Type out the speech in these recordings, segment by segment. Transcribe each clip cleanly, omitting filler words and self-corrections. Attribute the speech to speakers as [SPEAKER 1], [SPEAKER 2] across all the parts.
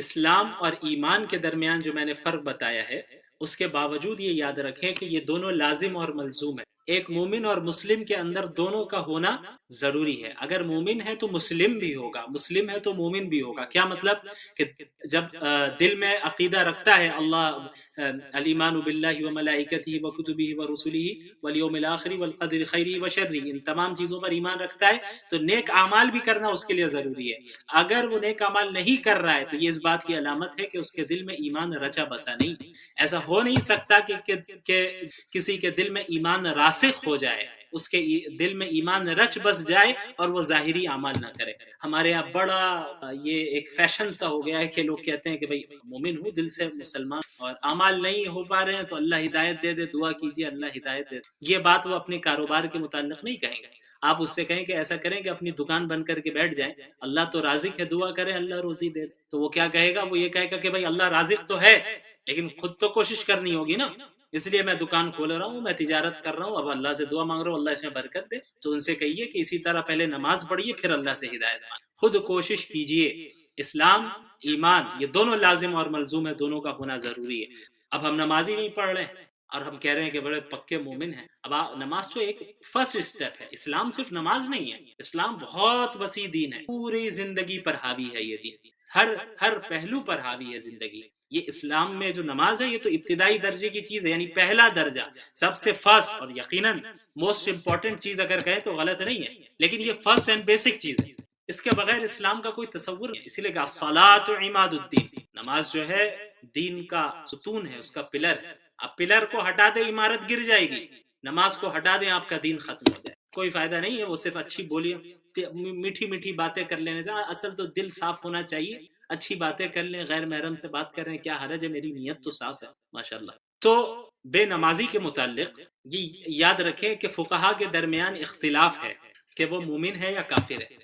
[SPEAKER 1] اسلام اور ایمان کے درمیان جو میں نے فرق بتایا ہے، اس کے باوجود یہ یاد رکھیں کہ یہ دونوں لازم اور ملزوم ہے۔ ایک مومن اور مسلم کے اندر دونوں کا ہونا ضروری ہے۔ اگر مومن ہے تو مسلم بھی ہوگا، مسلم ہے تو مومن بھی ہوگا۔ کیا مطلب؟ کہ جب دل میں عقیدہ رکھتا ہے اللہ الایمان باللہ و ملائکتہ و کتبہ و رسلہ والیوم الآخر والقدر خیرہ و شرہ، ان تمام چیزوں پر ایمان رکھتا ہے تو نیک اعمال بھی کرنا اس کے لیے ضروری ہے۔ اگر وہ نیک اعمال نہیں کر رہا ہے تو یہ اس بات کی علامت ہے کہ اس کے دل میں ایمان رچا بسا نہیں۔ ایسا ہو نہیں سکتا کہ کسی کے دل میں ایمان راسخ ہو جائے، اس کے دل میں ایمان رچ بس جائے اور وہ ظاہری اعمال نہ کرے۔ ہمارے یہاں بڑا یہ ایک فیشن سا ہو گیا ہے کہ لوگ کہتے ہیں کہ بھئی مومن ہوں، دل سے مسلمان، اور اعمال نہیں ہو پا رہے ہیں تو اللہ ہدایت دے دے، دعا کیجیے اللہ ہدایت دے دے۔ یہ بات وہ اپنے کاروبار کے متعلق نہیں کہیں گے۔ آپ اس سے کہیں کہ ایسا کریں کہ اپنی دکان بند کر کے بیٹھ جائیں، اللہ تو رازق ہے، دعا کریں اللہ روزی دے، تو وہ کیا کہے گا؟ وہ یہ کہے گا کہ بھئی اللہ رازق تو ہے لیکن خود تو کوشش کرنی ہوگی نا، اس لیے میں دکان کھول رہا ہوں، میں تجارت کر رہا ہوں، اب اللہ سے دعا مانگ رہا ہوں اللہ اس میں برکت دے۔ تو ان سے کہیے کہ اسی طرح پہلے نماز پڑھیے پھر اللہ سے ہدایت مانگیے، خود کوشش کیجیے۔ اسلام ایمان یہ دونوں لازم اور ملزوم ہے، دونوں کا ہونا ضروری ہے۔ اب ہم نماز ہی نہیں پڑھ رہے ہیں اور ہم کہہ رہے ہیں کہ بڑے پکے مومن ہیں۔ اب نماز تو ایک فرسٹ اسٹیپ ہے، اسلام صرف نماز نہیں ہے، اسلام بہت وسیع دین ہے، پوری زندگی پر حاوی ہے یہ دین، ہر پہلو پر حاوی ہے زندگی۔ یہ اسلام میں جو نماز ہے یہ تو ابتدائی درجے کی چیز ہے، یعنی پہلا درجہ، سب سے فرسٹ اور یقیناً موسٹ امپورٹنٹ چیز اگر کہیں تو غلط نہیں ہے، لیکن یہ فرسٹ اینڈ بیسک چیز ہے، اس کے بغیر اسلام کا کوئی تصور نہیں۔ اسی لیے کہ الصلاۃ عماد الدین، نماز جو ہے دین کا ستون ہے، اس کا پلر ہے۔ آپ پلر کو ہٹا دیں عمارت گر جائے گی، نماز کو ہٹا دیں آپ کا دین ختم ہو جائے، کوئی فائدہ نہیں ہے۔ وہ صرف اچھی بولی میٹھی میٹھی باتیں کر لینے سے، اصل تو دل صاف ہونا چاہیے، اچھی باتیں کر لیں، غیر محرم سے بات کر رہے ہیں کیا حرج ہے، میری نیت تو صاف ہے ماشاءاللہ۔ تو بے نمازی کے متعلق یہ یاد رکھیں کہ فقہا کے درمیان اختلاف ہے کہ وہ مومن ہے یا کافر ہے۔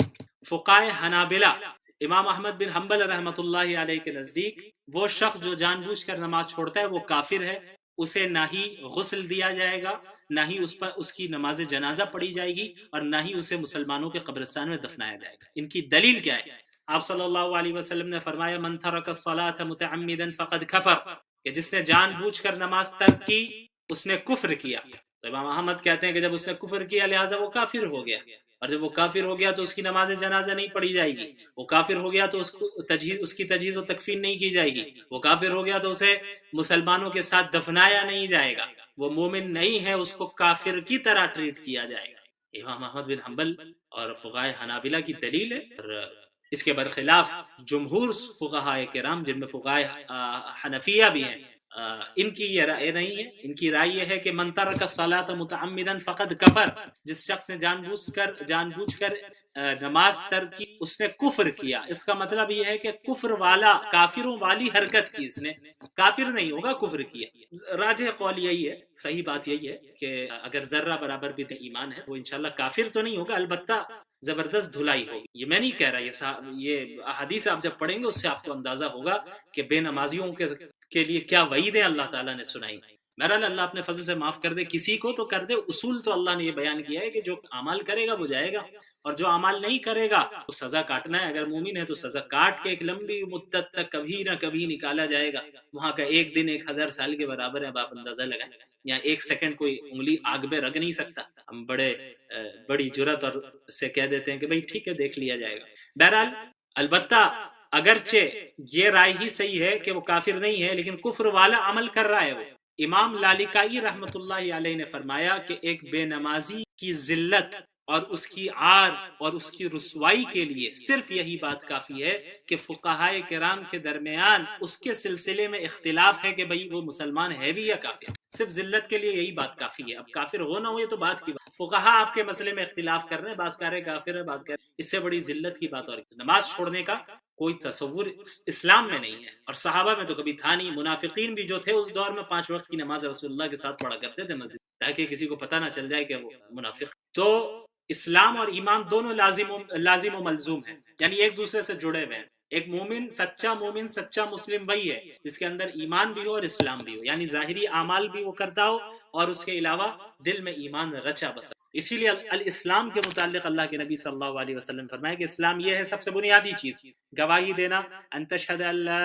[SPEAKER 1] فقہائے حنابلہ امام احمد بن حنبل رحمۃ اللہ علیہ کے نزدیک وہ شخص جو جان بوجھ کر نماز چھوڑتا ہے وہ کافر ہے، اسے نہ ہی غسل دیا جائے گا، نہ ہی اس پر اس کی نماز جنازہ پڑھی جائے گی، اور نہ ہی اسے مسلمانوں کے قبرستان میں دفنایا جائے گا۔ ان کی دلیل کیا ہے؟ آپ صلی اللہ علیہ وسلم نے فرمایا من ترک الصلاۃ متعمدا فقد کفر، کہ جس نے جان بوجھ کر نماز ترک کی اس نے کفر کیا۔ تو امام احمد کہتے ہیں کہ جب اس نے کفر کیا لہٰذا وہ کافر ہو گیا، اور جب وہ کافر ہو گیا تو اس کی نماز جنازہ نہیں پڑھی جائے گی، وہ کافر ہو گیا تو اس کی تجہیز و تکفین نہیں کی جائے گی، وہ کافر ہو گیا تو اسے مسلمانوں کے ساتھ دفنایا نہیں جائے گا، وہ مومن نہیں ہے، اس کو کافر کی طرح ٹریٹ کیا جائے گا۔ امام احمد بن حنبل اور فقہائے حنابلہ کی دلیل ہے، اور اس کے برخلاف جمہور فقہاء کرام جن میں فقہاء حنفیہ بھی ہیں، ان کی یہ رائے نہیں ہے، ان کی رائے یہ ہے کہ من ترک الصلاۃ متعمدا فقد کفر، جس شخص نے جان بوجھ کر نماز ترک کی اس نے کفر کیا۔ اس کا مطلب یہ ہے کہ کفر والا، کافروں والی حرکت کی، اس نے کافر نہیں ہوگا، کفر کیا۔ راجح قول یہی ہے، صحیح بات یہی ہے کہ اگر ذرہ برابر بھی ایمان ہے وہ انشاءاللہ کافر تو نہیں ہوگا، البتہ زبردست دھلائی ہوگی۔ یہ میں نہیں کہہ رہا، یہ احادیث آپ جب پڑھیں گے اس سے آپ کو اندازہ ہوگا کہ بے نمازیوں کے لیے کیا وعیدیں اللہ تعالیٰ نے سنائی۔ بہرحال اللہ اپنے فضل سے معاف کر دے، کسی کو تو کر دے۔ اصول تو اللہ نے یہ بیان کیا ہے کہ جو اعمال کرے گا وہ جائے گا، اور جو اعمال نہیں کرے گا تو سزا کاٹنا ہے۔ اگر مومن ہے تو سزا کاٹ کے ایک لمبی مدت تک کبھی نہ کبھی نکالا جائے گا، وہاں کا ایک دن 1000 سال کے برابر ہے، اب آپ اندازہ لگائیں، یا ایک سیکنڈ کوئی انگلی آگ میں رکھ نہیں سکتا۔ ہم بڑی جرات اور سے کہہ دیتے ہیں کہ بھئی ٹھیک ہے دیکھ لیا جائے گا۔ بہرحال البتہ اگرچہ یہ رائے ہی صحیح ہے کہ وہ کافر نہیں ہے لیکن کفر والا عمل کر رہا ہے، وہ امام لالکائی رحمۃ اللہ علیہ نے فرمایا کہ ایک بے نمازی کی ذلت اور اس کی عار اور اس کی رسوائی کے لیے صرف یہی بات کافی ہے کہ فقہائے کرام کے درمیان اس کے سلسلے میں اختلاف ہے کہ بھئی وہ مسلمان ہے بھی یا کافر، صرف ذلت کے لیے یہی بات کافی ہے۔ اب کافر ہو نہ ہو یہ تو بات کی بات، فقہا آپ کے مسئلے میں اختلاف کر رہے ہیں، بعض کہہ رہے کافر ہے، بعض کہہ رہے، اس سے بڑی ذلت کی بات اور نماز چھوڑنے کا کوئی تصور اسلام میں نہیں ہے، اور صحابہ میں تو کبھی تھا نہیں۔ منافقین بھی جو تھے اس دور میں 5 وقت کی نماز رسول اللہ کے ساتھ پڑھا کرتے تھے مسجد، تاکہ کسی کو پتہ نہ چل جائے کہ وہ منافق۔ تو اسلام اور ایمان دونوں لازم و ملزوم ہیں، یعنی ایک دوسرے سے جڑے ہوئے ہیں۔ ایک مومن، سچا مسلم وہی ہے جس کے اندر ایمان بھی ہو اور اسلام بھی ہو، یعنی ظاہری اعمال بھی وہ کرتا ہو اور اس کے علاوہ دل میں ایمان رچا بسا۔ اسی لیے الاسلام کے متعلق اللہ کے نبی صلی اللہ علیہ وسلم فرمایا کہ اسلام یہ ہے سب سے بنیادی چیز، گواہی دینا، ان تشہد ان لا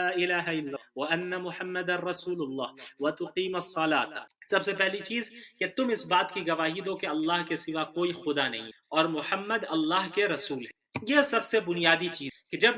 [SPEAKER 1] الہ الا اللہ وان محمد رسول اللہ وتقیم الصلاۃ، سب سے پہلی چیز کہ تم اس بات کی گواہی دو کہ اللہ کے سوا کوئی خدا نہیں اور محمد اللہ کے رسول ہے۔ یہ سب سے بنیادی چیز کہ جب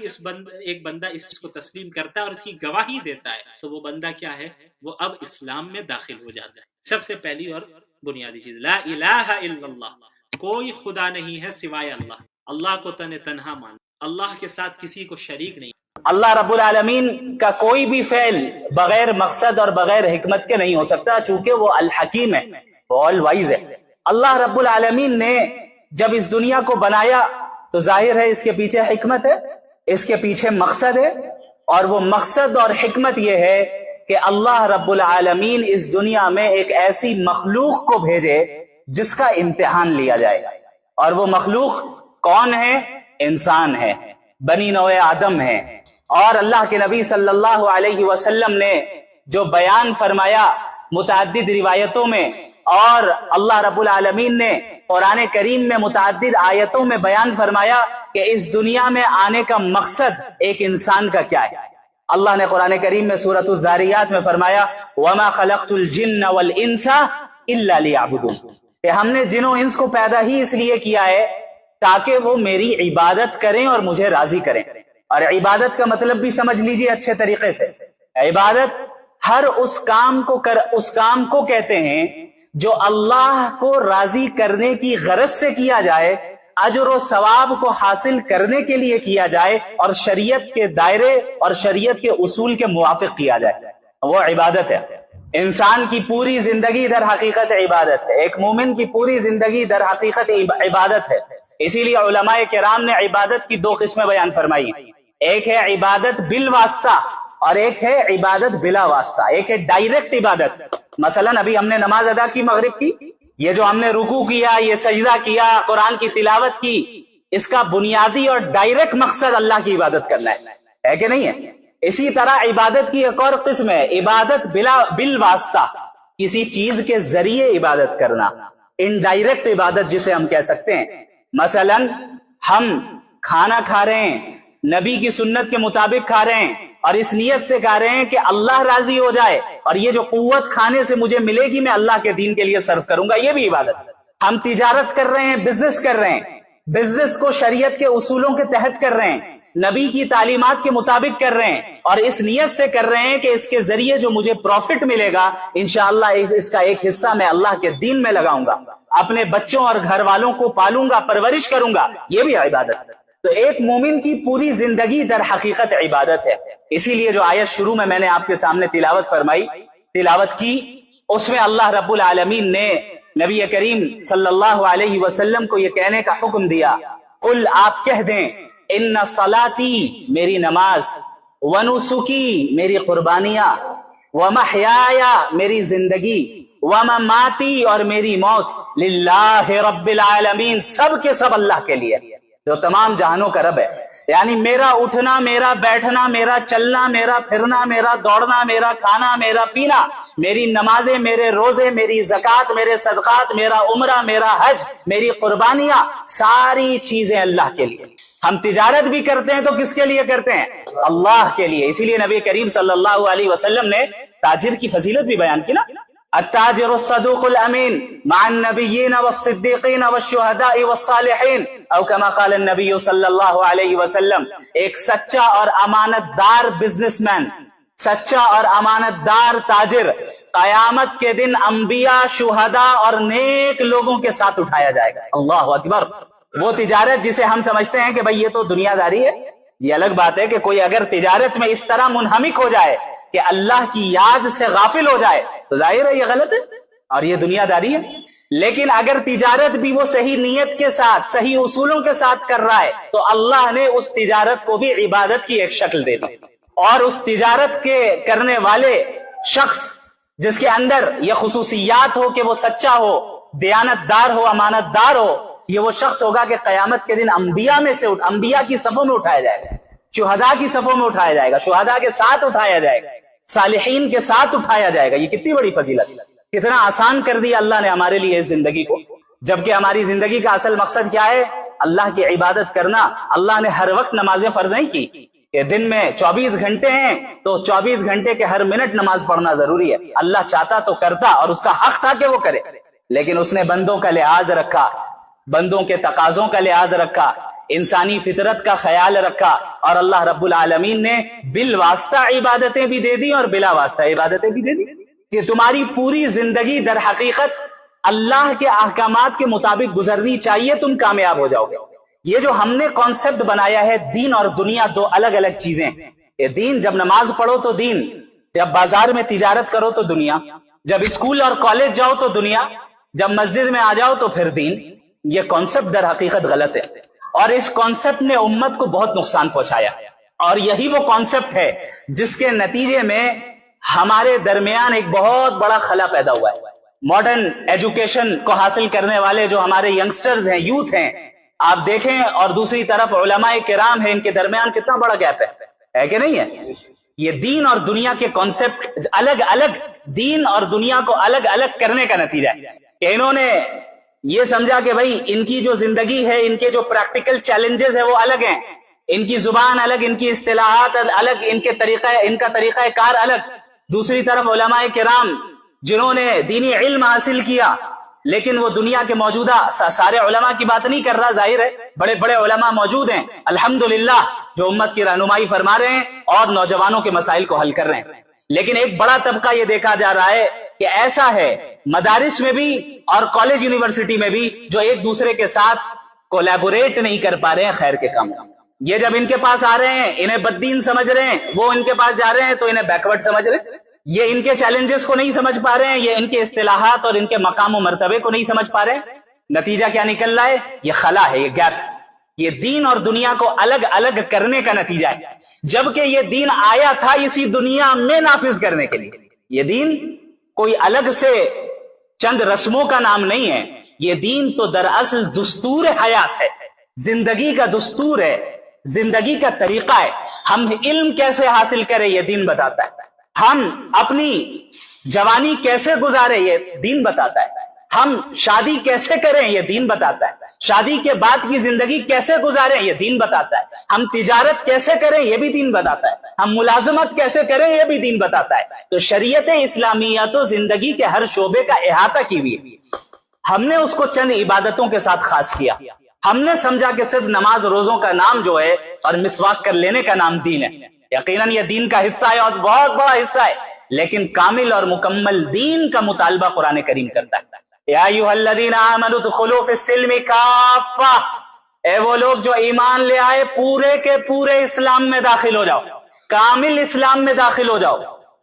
[SPEAKER 1] ایک بندہ اس چیز کو تسلیم کرتا ہے اور اس کی گواہی دیتا ہے تو وہ بندہ کیا ہے، وہ اب اسلام میں داخل ہو جاتا ہے۔ سب سے پہلی اور بنیادی چیز لا الہ الا اللہ، کوئی خدا نہیں ہے سوائے اللہ، اللہ کو تنہا مان، اللہ کے ساتھ کسی کو شریک نہیں۔
[SPEAKER 2] اللہ رب العالمین کا کوئی بھی فعل بغیر مقصد اور بغیر حکمت کے نہیں ہو سکتا، چونکہ وہ الحکیم ہے، وہ آل وائز ہے۔ اللہ رب العالمین نے جب اس دنیا کو بنایا تو ظاہر ہے اس کے پیچھے حکمت ہے، اس کے پیچھے مقصد ہے، اور وہ مقصد اور حکمت یہ ہے کہ اللہ رب العالمین اس دنیا میں ایک ایسی مخلوق کو بھیجے جس کا امتحان لیا جائے، اور وہ مخلوق کون ہے؟ انسان ہے، بنی نوع آدم ہے۔ اور اللہ کے نبی صلی اللہ علیہ وسلم نے جو بیان فرمایا متعدد روایتوں میں، اور اللہ رب العالمین نے قرآن کریم میں متعدد آیتوں میں بیان فرمایا کہ اس دنیا میں آنے کا مقصد ایک انسان کا کیا ہے۔ اللہ نے قرآن کریم میں سورۃ الذاریات میں فرمایا وَمَا خَلَقْتُ الْجِنَّ وَالْإِنسَ إِلَّا لِيَعْبُدُونَ، کہ ہم نے جن و انس کو پیدا ہی اس لیے کیا ہے تاکہ وہ میری عبادت کریں اور مجھے راضی کریں۔ اور عبادت کا مطلب بھی سمجھ لیجئے اچھے طریقے سے، عبادت ہر اس کام کو کہتے ہیں جو اللہ کو راضی کرنے کی غرض سے کیا جائے، اجر و ثواب کو حاصل کرنے کے لیے کیا جائے، اور شریعت کے دائرے اور شریعت کے اصول کے موافق کیا جائے، وہ عبادت ہے۔ انسان کی پوری زندگی در حقیقت عبادت ہے، ایک مومن کی پوری زندگی در حقیقت عبادت ہے۔ اسی لیے علماء کرام نے عبادت کی دو قسمیں بیان فرمائی، ایک ہے عبادت بالواسطہ اور ایک ہے عبادت بلا واسطہ، ایک ہے ڈائریکٹ عبادت۔ مثلا ابھی ہم نے نماز ادا کی مغرب کی، یہ جو ہم نے رکوع کیا، یہ سجدہ کیا، قرآن کی تلاوت کی، اس کا بنیادی اور ڈائریکٹ مقصد اللہ کی عبادت کرنا ہے کہ نہیں ہے؟ اسی طرح عبادت کی ایک اور قسم ہے عبادت بالواسطہ، کسی چیز کے ذریعے عبادت کرنا، انڈائریکٹ عبادت جسے ہم کہہ سکتے ہیں۔ مثلا ہم کھانا کھا رہے ہیں، نبی کی سنت کے مطابق کھا رہے ہیں، اور اس نیت سے کھا رہے ہیں کہ اللہ راضی ہو جائے، اور یہ جو قوت کھانے سے مجھے ملے گی میں اللہ کے دین کے لیے صرف کروں گا، یہ بھی عبادت ہے۔ ہم تجارت کر رہے ہیں، بزنس کر رہے ہیں، بزنس کو شریعت کے اصولوں کے تحت کر رہے ہیں، نبی کی تعلیمات کے مطابق کر رہے ہیں، اور اس نیت سے کر رہے ہیں کہ اس کے ذریعے جو مجھے پروفٹ ملے گا انشاءاللہ اس کا ایک حصہ میں اللہ کے دین میں لگاؤں گا، اپنے بچوں اور گھر والوں کو پالوں گا، پرورش کروں گا، یہ بھی عبادت ہے۔ تو ایک مومن کی پوری زندگی در حقیقت عبادت ہے۔ اسی لیے جو آیت شروع میں نے آپ کے سامنے تلاوت کی، اس میں اللہ رب العالمین نے نبی کریم صلی اللہ علیہ وسلم کو یہ کہنے کا حکم دیا، قل، آپ کہہ دیں، ان صلاتی، میری نماز، ونسکی، میری قربانیاں، ومحیایا، میری زندگی، ومماتی، اور میری موت، للہ رب العالمین، سب کے سب اللہ کے لیے جو تمام جہانوں کا رب ہے۔ یعنی میرا اٹھنا، میرا بیٹھنا، میرا چلنا، میرا پھرنا، میرا دوڑنا، میرا کھانا، میرا پینا، میری نمازیں، میرے روزے، میری زکوٰۃ، میرے صدقات، میرا عمرہ، میرا حج، میری قربانیاں، ساری چیزیں اللہ کے لیے۔ ہم تجارت بھی کرتے ہیں تو کس کے لیے کرتے ہیں؟ اللہ کے لیے۔ اسی لیے نبی کریم صلی اللہ علیہ وسلم نے تاجر کی فضیلت بھی بیان کی نا، التاجر الصدوق الامین مع النبیین والصدیقین والشہداء والصالحین، او کما قال النبی صلی اللہ علیہ وسلم، ایک سچا اور امانت دار بزنس مین، سچا اور امانت دار تاجر قیامت کے دن انبیاء، شہداء اور نیک لوگوں کے ساتھ اٹھایا جائے گا۔ اللہ اکبر۔ وہ تجارت جسے ہم سمجھتے ہیں کہ بھئی یہ تو دنیا داری ہے، یہ الگ بات ہے کہ کوئی اگر تجارت میں اس طرح منہمک ہو جائے کہ اللہ کی یاد سے غافل ہو جائے تو ظاہر ہے یہ غلط ہے اور یہ دنیا داری ہے۔ لیکن اگر تجارت بھی وہ صحیح نیت کے ساتھ، صحیح اصولوں کے ساتھ کر رہا ہے تو اللہ نے اس تجارت کو بھی عبادت کی ایک شکل دے دی، اور اس تجارت کے کرنے والے شخص جس کے اندر یہ خصوصیات ہو کہ وہ سچا ہو، دیانت دار ہو، امانت دار ہو، یہ وہ شخص ہوگا کہ قیامت کے دن انبیاء کی صفوں میں اٹھایا جائے گا، شہداء کی صفوں میں اٹھایا جائے گا، شہداء کے ساتھ اٹھایا جائے گا، صالحین کے ساتھ اٹھایا جائے گا۔ یہ کتنی بڑی فضیلت، کتنا آسان کر دیا اللہ نے ہمارے لیے اس زندگی کو۔ جبکہ ہماری زندگی کا اصل مقصد کیا ہے؟ اللہ کی عبادت کرنا۔ اللہ نے ہر وقت نمازیں فرض نہیں کی کہ دن میں 24 گھنٹے ہیں تو 24 گھنٹے کے ہر منٹ نماز پڑھنا ضروری ہے۔ اللہ چاہتا تو کرتا اور اس کا حق تھا کہ وہ کرے، لیکن اس نے بندوں کا لحاظ رکھا، بندوں کے تقاضوں کا لحاظ رکھا، انسانی فطرت کا خیال رکھا، اور اللہ رب العالمین نے بالواسطہ عبادتیں بھی دے دی اور بلا واسطہ عبادتیں بھی دے دی کہ تمہاری پوری زندگی در حقیقت اللہ کے احکامات کے مطابق گزرنی چاہیے، تم کامیاب ہو جاؤ گے۔ یہ جو ہم نے کانسیپٹ بنایا ہے دین اور دنیا دو الگ الگ چیزیں، یہ دین جب نماز پڑھو تو دین، جب بازار میں تجارت کرو تو دنیا، جب اسکول اور کالج جاؤ تو دنیا، جب مسجد میں آ جاؤ تو پھر دین، یہ کانسیپٹ در حقیقت غلط ہے، اور اس کانسیپٹ نے امت کو بہت نقصان پہنچایا، اور یہی وہ کانسیپٹ ہے جس کے نتیجے میں ہمارے درمیان ایک بہت بڑا خلا پیدا ہوا ہے۔ ماڈرن ایجوکیشن کو حاصل کرنے والے جو ہمارے ینگسٹرز ہیں، یوتھ ہیں، آپ دیکھیں، اور دوسری طرف علماء کرام ہیں، ان کے درمیان کتنا بڑا گیپ ہے کہ نہیں ہے؟ یہ دین اور دنیا کے کانسیپٹ الگ الگ، دین اور دنیا کو الگ الگ کرنے کا نتیجہ ہے کہ انہوں نے یہ سمجھا کہ بھائی ان کی جو زندگی ہے، ان کے جو پریکٹیکل چیلنجز ہیں وہ الگ ہیں، ان کی زبان الگ، ان کی اصطلاحات الگ، ان کا طریقہ کار الگ۔ دوسری طرف علماء کرام جنہوں نے دینی علم حاصل کیا، لیکن وہ دنیا کے موجودہ سارے علماء کی بات نہیں کر رہا، ظاہر ہے بڑے بڑے علماء موجود ہیں الحمدللہ جو امت کی رہنمائی فرما رہے ہیں اور نوجوانوں کے مسائل کو حل کر رہے ہیں، لیکن ایک بڑا طبقہ یہ دیکھا جا رہا ہے کہ ایسا ہے مدارس میں بھی اور کالج یونیورسٹی میں بھی جو ایک دوسرے کے ساتھ کولیبوریٹ نہیں کر پا رہے ہیں خیر کے کام۔ یہ جب ان کے پاس آ رہے ہیں انہیں بددین سمجھ رہے ہیں، وہ ان کے پاس جا رہے ہیں تو انہیں بیکورڈ سمجھ رہے ہیں، یہ ان کے چیلنجز کو نہیں سمجھ پا رہے ہیں، یہ ان کے اصطلاحات اور ان کے مقام و مرتبے کو نہیں سمجھ پا رہے ہیں۔ نتیجہ کیا نکل رہا ہے؟ یہ خلا ہے، یہ گیپ، یہ دین اور دنیا کو الگ الگ کرنے کا نتیجہ ہے، جبکہ یہ دین آیا تھا اسی دنیا میں نافذ کرنے کے لیے۔ یہ دین کوئی الگ سے چند رسموں کا نام نہیں ہے، یہ دین تو دراصل دستور حیات ہے، زندگی کا دستور ہے، زندگی کا طریقہ ہے۔ ہم علم کیسے حاصل کریں یہ دین بتاتا ہے، ہم اپنی جوانی کیسے گزارے یہ دین بتاتا ہے، ہم شادی کیسے کریں یہ دین بتاتا ہے، شادی کے بعد کی زندگی کیسے گزاریں یہ دین بتاتا ہے، ہم تجارت کیسے کریں یہ بھی دین بتاتا ہے، ہم ملازمت کیسے کریں یہ بھی دین بتاتا ہے۔ تو شریعت اسلامیہ تو زندگی کے ہر شعبے کا احاطہ کی ہوئی ہے، ہم نے اس کو چند عبادتوں کے ساتھ خاص کیا، ہم نے سمجھا کہ صرف نماز روزوں کا نام جو ہے اور مسواک کر لینے کا نام دین ہے، یقیناً یہ دین کا حصہ ہے اور بہت بڑا حصہ ہے، لیکن کامل اور مکمل دین کا مطالبہ قرآن کریم کرتا ہے۔ یا ایھا الذین آمنوا ادخلوا فی السلم کافہ، اے وہ لوگ جو ایمان لے آئے پورے کے پورے اسلام میں داخل ہو جاؤ، کامل اسلام میں داخل ہو جاؤ۔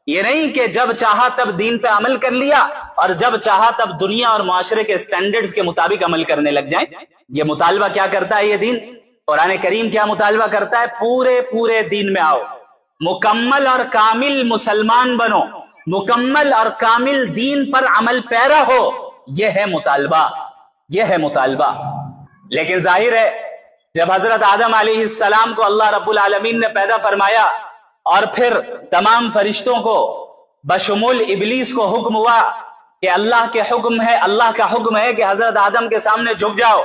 [SPEAKER 2] یہ نہیں کہ جب چاہا تب دین پہ عمل کر لیا اور جب چاہا تب دنیا اور معاشرے کے سٹینڈرڈز کے مطابق عمل کرنے لگ جائیں۔ یہ مطالبہ کیا کرتا ہے؟ یہ دین قرآن کریم کیا مطالبہ کرتا ہے؟ پورے دین میں آؤ، مکمل اور کامل مسلمان بنو، مکمل اور کامل دین پر عمل پیرا ہو، یہ ہے مطالبہ، یہ ہے مطالبہ۔ لیکن ظاہر ہے جب حضرت آدم علیہ السلام کو اللہ رب العالمین نے پیدا فرمایا اور پھر تمام فرشتوں کو بشمول ابلیس کو حکم ہوا کہ اللہ کے حکم ہے، اللہ کا حکم ہے کہ حضرت آدم کے سامنے جھک جاؤ،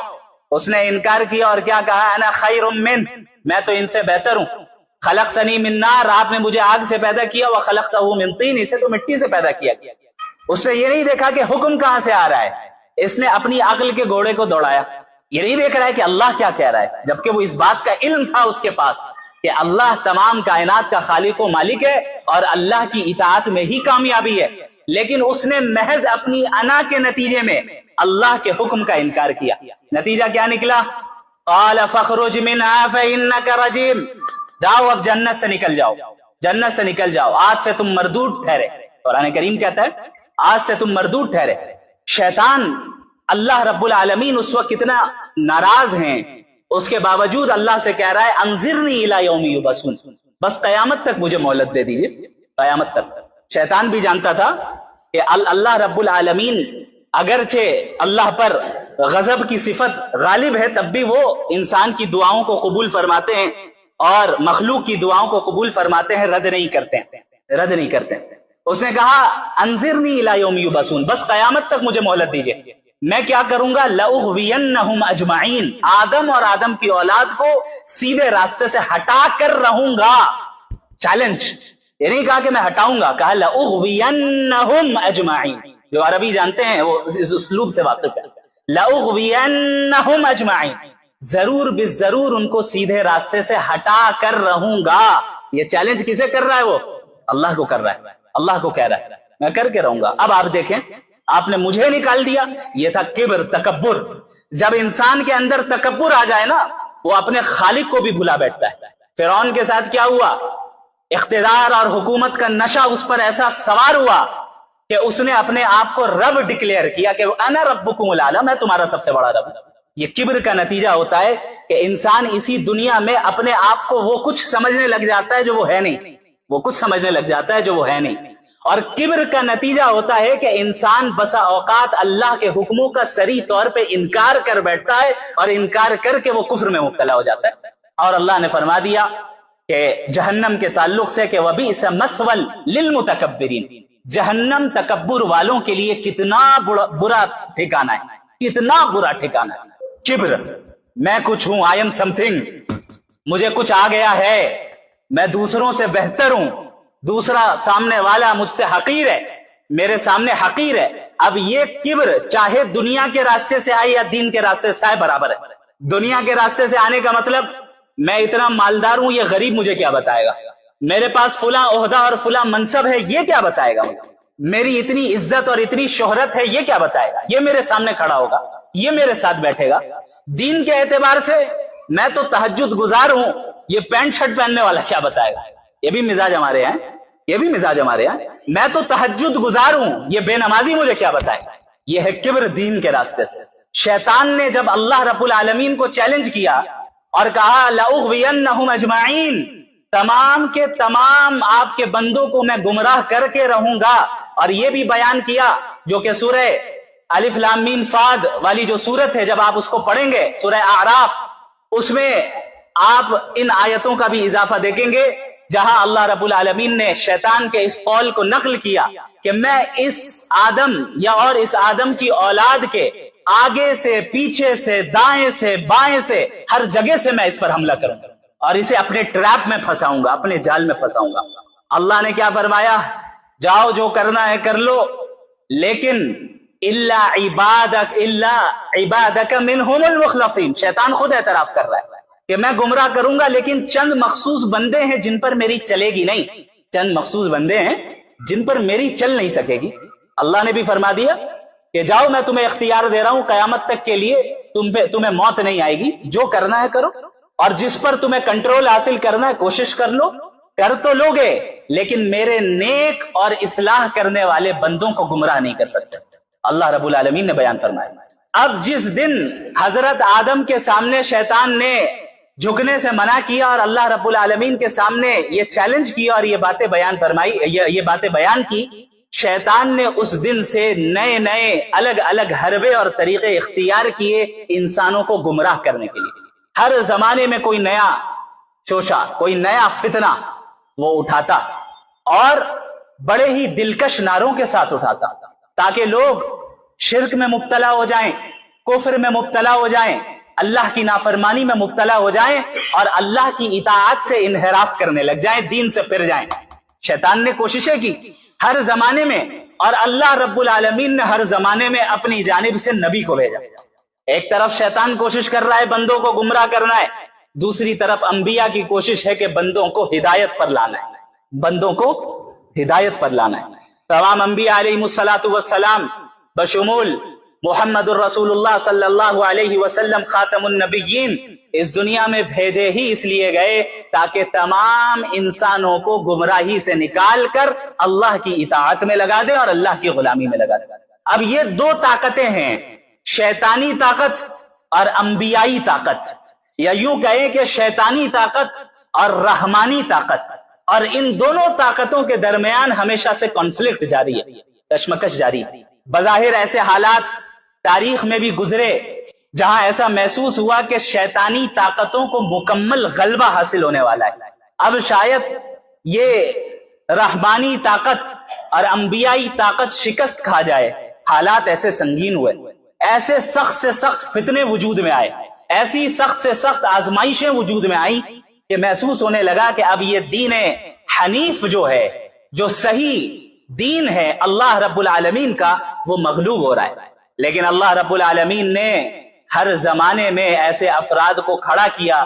[SPEAKER 2] اس نے انکار کیا اور کیا کہا؟ انا خیر من، میں تو ان سے بہتر ہوں، خلقتنی من نار، آپ نے مجھے آگ سے پیدا کیا، وخلقتہ من طین، اسے تو مٹی سے پیدا کیا۔ اس نے یہ نہیں دیکھا کہ حکم کہاں سے آ رہا ہے، اس نے اپنی عقل کے گھوڑے کو دوڑایا، یہ نہیں دیکھ رہا ہے کہ اللہ کیا کہہ رہا ہے، جبکہ وہ اس بات کا علم تھا اس کے پاس کہ اللہ تمام کائنات کا خالق و مالک ہے اور اللہ کی اطاعت میں ہی کامیابی ہے، لیکن اس نے محض اپنی انا کے نتیجے میں اللہ کے حکم کا انکار کیا۔ نتیجہ کیا نکلا؟ قال فاخرج منها فانك رجیم، جاؤ اب جنت سے نکل جاؤ، جنت سے نکل جاؤ، آج سے تم مردود ٹھہرے۔ قرآن کریم کہتا ہے آج سے تم مردود ٹھہرے۔ شیطان، اللہ رب العالمین اس وقت کتنا ناراض ہیں، اس کے باوجود اللہ سے کہہ رہا ہے انظرنی الی یوم یبعثون، بس قیامت تک مجھے مہلت دے دیجئے، قیامت تک۔ شیطان بھی جانتا تھا کہ اللہ رب العالمین اگرچہ اللہ پر غضب کی صفت غالب ہے، تب بھی وہ انسان کی دعاؤں کو قبول فرماتے ہیں اور مخلوق کی دعاؤں کو قبول فرماتے ہیں، رد نہیں کرتے ہیں، رد نہیں کرتے ہیں۔ اس نے کہا انظرنی الی یوم یبعثون، بس قیامت تک مجھے مہلت دیجئے۔ میں کیا کروں گا؟ لأغوینہم اجمعین، آدم اور آدم کی اولاد کو سیدھے راستے سے ہٹا کر رہوں گا. چیلنج، یہ نہیں کہا کہ میں ہٹاؤں گا، کہا لأغوینہم اجمعین. جو عربی جانتے ہیں وہ اس اسلوب سے واقف ہے. لأغوینہم اجمعین، ضرور بالضرور ان کو سیدھے راستے سے ہٹا کر رہوں گا. یہ چیلنج کسے کر رہا ہے؟ وہ اللہ کو کر رہا ہے، اللہ کو کہہ رہا ہے میں کر کے رہوں گا. اب آپ دیکھیں، آپ نے مجھے نکال دیا، یہ تھا کبر، تکبر. جب انسان کے اندر تکبر آ جائے نا، وہ اپنے خالق کو بھی بھلا بیٹھتا ہے. فرعون کے ساتھ کیا ہوا؟ اقتدار اور حکومت کا نشہ اس پر ایسا سوار ہوا کہ اس نے اپنے آپ کو رب ڈکلیئر کیا کہ انا ربکم الاعلی، میں تمہارا سب سے بڑا رب. یہ کبر کا نتیجہ ہوتا ہے کہ انسان اسی دنیا میں اپنے آپ کو وہ کچھ سمجھنے لگ جاتا ہے جو وہ ہے نہیں، وہ کچھ سمجھنے لگ جاتا ہے جو وہ ہے نہیں. اور کبر کا نتیجہ ہوتا ہے کہ انسان بسا اوقات اللہ کے حکموں کا صریح طور پہ انکار کر بیٹھتا ہے، اور انکار کر کے وہ کفر میں مبتلا ہو جاتا ہے. اور اللہ نے فرما دیا کہ جہنم کے تعلق سے کہ وَبِئْسَ مَثْوًى لِلْمُتَكَبِّرِينَ، جہنم تکبر والوں کے لیے کتنا برا ٹھکانہ ہے، کتنا برا ٹھکانہ ہے. کبر، میں کچھ ہوں، آئی ایم سم تھنگ، مجھے کچھ آ گیا ہے، میں دوسروں سے بہتر ہوں، دوسرا سامنے والا مجھ سے حقیر ہے، میرے سامنے حقیر ہے. اب یہ کبر چاہے دنیا کے راستے سے آئے یا دین کے راستے سے آئے برابر ہے. دنیا کے راستے سے آنے کا مطلب میں اتنا مالدار ہوں، یہ غریب مجھے کیا بتائے گا؟ میرے پاس فلاں عہدہ اور فلاں منصب ہے، یہ کیا بتائے گا؟ میری اتنی عزت اور اتنی شہرت ہے، یہ کیا بتائے گا؟ یہ میرے سامنے کھڑا ہوگا، یہ میرے ساتھ بیٹھے گا. دین کے اعتبار سے میں تو تہجد گزار ہوں، یہ پینٹ شرٹ پہننے والا کیا بتائے گا؟ یہ بھی مزاج ہمارے ہیں، یہ بھی مزاج ہمارے ہیں. میں تو تہجد گزار ہوں، یہ بے نمازی مجھے کیا بتائے گا؟ یہ ہے کبر دین کے راستے سے. شیطان نے جب اللہ رب العالمین کو چیلنج کیا اور کہا لأغوینہم اجمعین، تمام کے تمام آپ کے بندوں کو میں گمراہ کر کے رہوں گا. اور یہ بھی بیان کیا جو کہ سورہ الف لام میم صاد والی جو سورت ہے، جب آپ اس کو پڑھیں گے، سورہ اعراف، اس میں آپ ان آیتوں کا بھی اضافہ دیکھیں گے جہاں اللہ رب العالمین نے شیطان کے اس قول کو نقل کیا کہ میں اس آدم یا اور اس آدم کی اولاد کے آگے سے، پیچھے سے، دائیں سے، بائیں سے، ہر جگہ سے میں اس پر حملہ کروں گا اور اسے اپنے ٹریپ میں پھنساؤں گا، اپنے جال میں پھنساؤں گا. اللہ نے کیا فرمایا؟ جاؤ جو کرنا ہے کر لو، لیکن الا عبادک منہم المخلصین. شیطان خود اعتراف کر رہا ہے کہ میں گمراہ کروں گا، لیکن چند مخصوص بندے ہیں جن پر میری چلے گی نہیں، چند مخصوص بندے ہیں جن پر میری چل نہیں سکے گی. اللہ نے بھی فرما دیا کہ جاؤ میں تمہیں اختیار دے رہا ہوں، قیامت تک کے لیے تمہیں موت نہیں آئے گی، جو کرنا ہے کرو، اور جس پر تمہیں کنٹرول حاصل کرنا ہے کوشش کر لو، کر تو لوگے، لیکن میرے نیک اور اصلاح کرنے والے بندوں کو گمراہ نہیں کر سکتے. اللہ رب العالمین نے بیان فرمایا. اب جس دن حضرت آدم کے سامنے شیطان نے جھکنے سے منع کیا اور اللہ رب العالمین کے سامنے یہ چیلنج کیا اور یہ باتیں بیان فرمائی، یہ باتیں بیان کی، شیطان نے اس دن سے نئے نئے الگ الگ حربے اور طریقے اختیار کیے انسانوں کو گمراہ کرنے کے لیے. ہر زمانے میں کوئی نیا شوشہ، کوئی نیا فتنہ وہ اٹھاتا اور بڑے ہی دلکش نعروں کے ساتھ اٹھاتا تاکہ لوگ شرک میں مبتلا ہو جائیں، کفر میں مبتلا ہو جائیں، اللہ کی نافرمانی میں مبتلا ہو جائیں اور اللہ کی اطاعت سے انحراف کرنے لگ جائیں، دین سے پھر جائیں. شیطان نے کوششیں کی ہر زمانے میں، اور اللہ رب العالمین نے ہر زمانے میں اپنی جانب سے نبی کو بھیجا. ایک طرف شیطان کوشش کر رہا ہے بندوں کو گمراہ کرنا ہے، دوسری طرف انبیاء کی کوشش ہے کہ بندوں کو ہدایت پر لانا ہے، بندوں کو ہدایت پر لانا ہے. تمام انبیاء علیہ الصلوۃ والسلام بشمول محمد الرسول اللہ صلی اللہ علیہ وسلم خاتم النبیین اس دنیا میں بھیجے ہی اس لیے گئے تاکہ تمام انسانوں کو گمراہی سے نکال کر اللہ کی اطاعت میں لگا دے اور اللہ کی غلامی میں لگا دے. اب یہ دو طاقتیں ہیں، شیطانی طاقت اور انبیائی طاقت، یا یوں کہیں کہ شیطانی طاقت اور رحمانی طاقت، اور ان دونوں طاقتوں کے درمیان ہمیشہ سے کانفلکٹ جاری ہے، کشمکش جاری ہے. بظاہر ایسے حالات تاریخ میں بھی گزرے جہاں ایسا محسوس ہوا کہ شیطانی طاقتوں کو مکمل غلبہ حاصل ہونے والا ہے. اب شاید یہ رحمانی طاقت اور انبیائی طاقت شکست کھا جائے. حالات ایسے سنگین ہوئے، ایسے سخت سے سخت فتنے وجود میں آئے، ایسی سخت سے سخت آزمائشیں وجود میں آئیں کہ محسوس ہونے لگا کہ اب یہ دین حنیف جو ہے، جو صحیح دین ہے اللہ رب العالمین کا، وہ مغلوب ہو رہا ہے۔ لیکن اللہ رب العالمین نے ہر زمانے میں ایسے افراد کو کھڑا کیا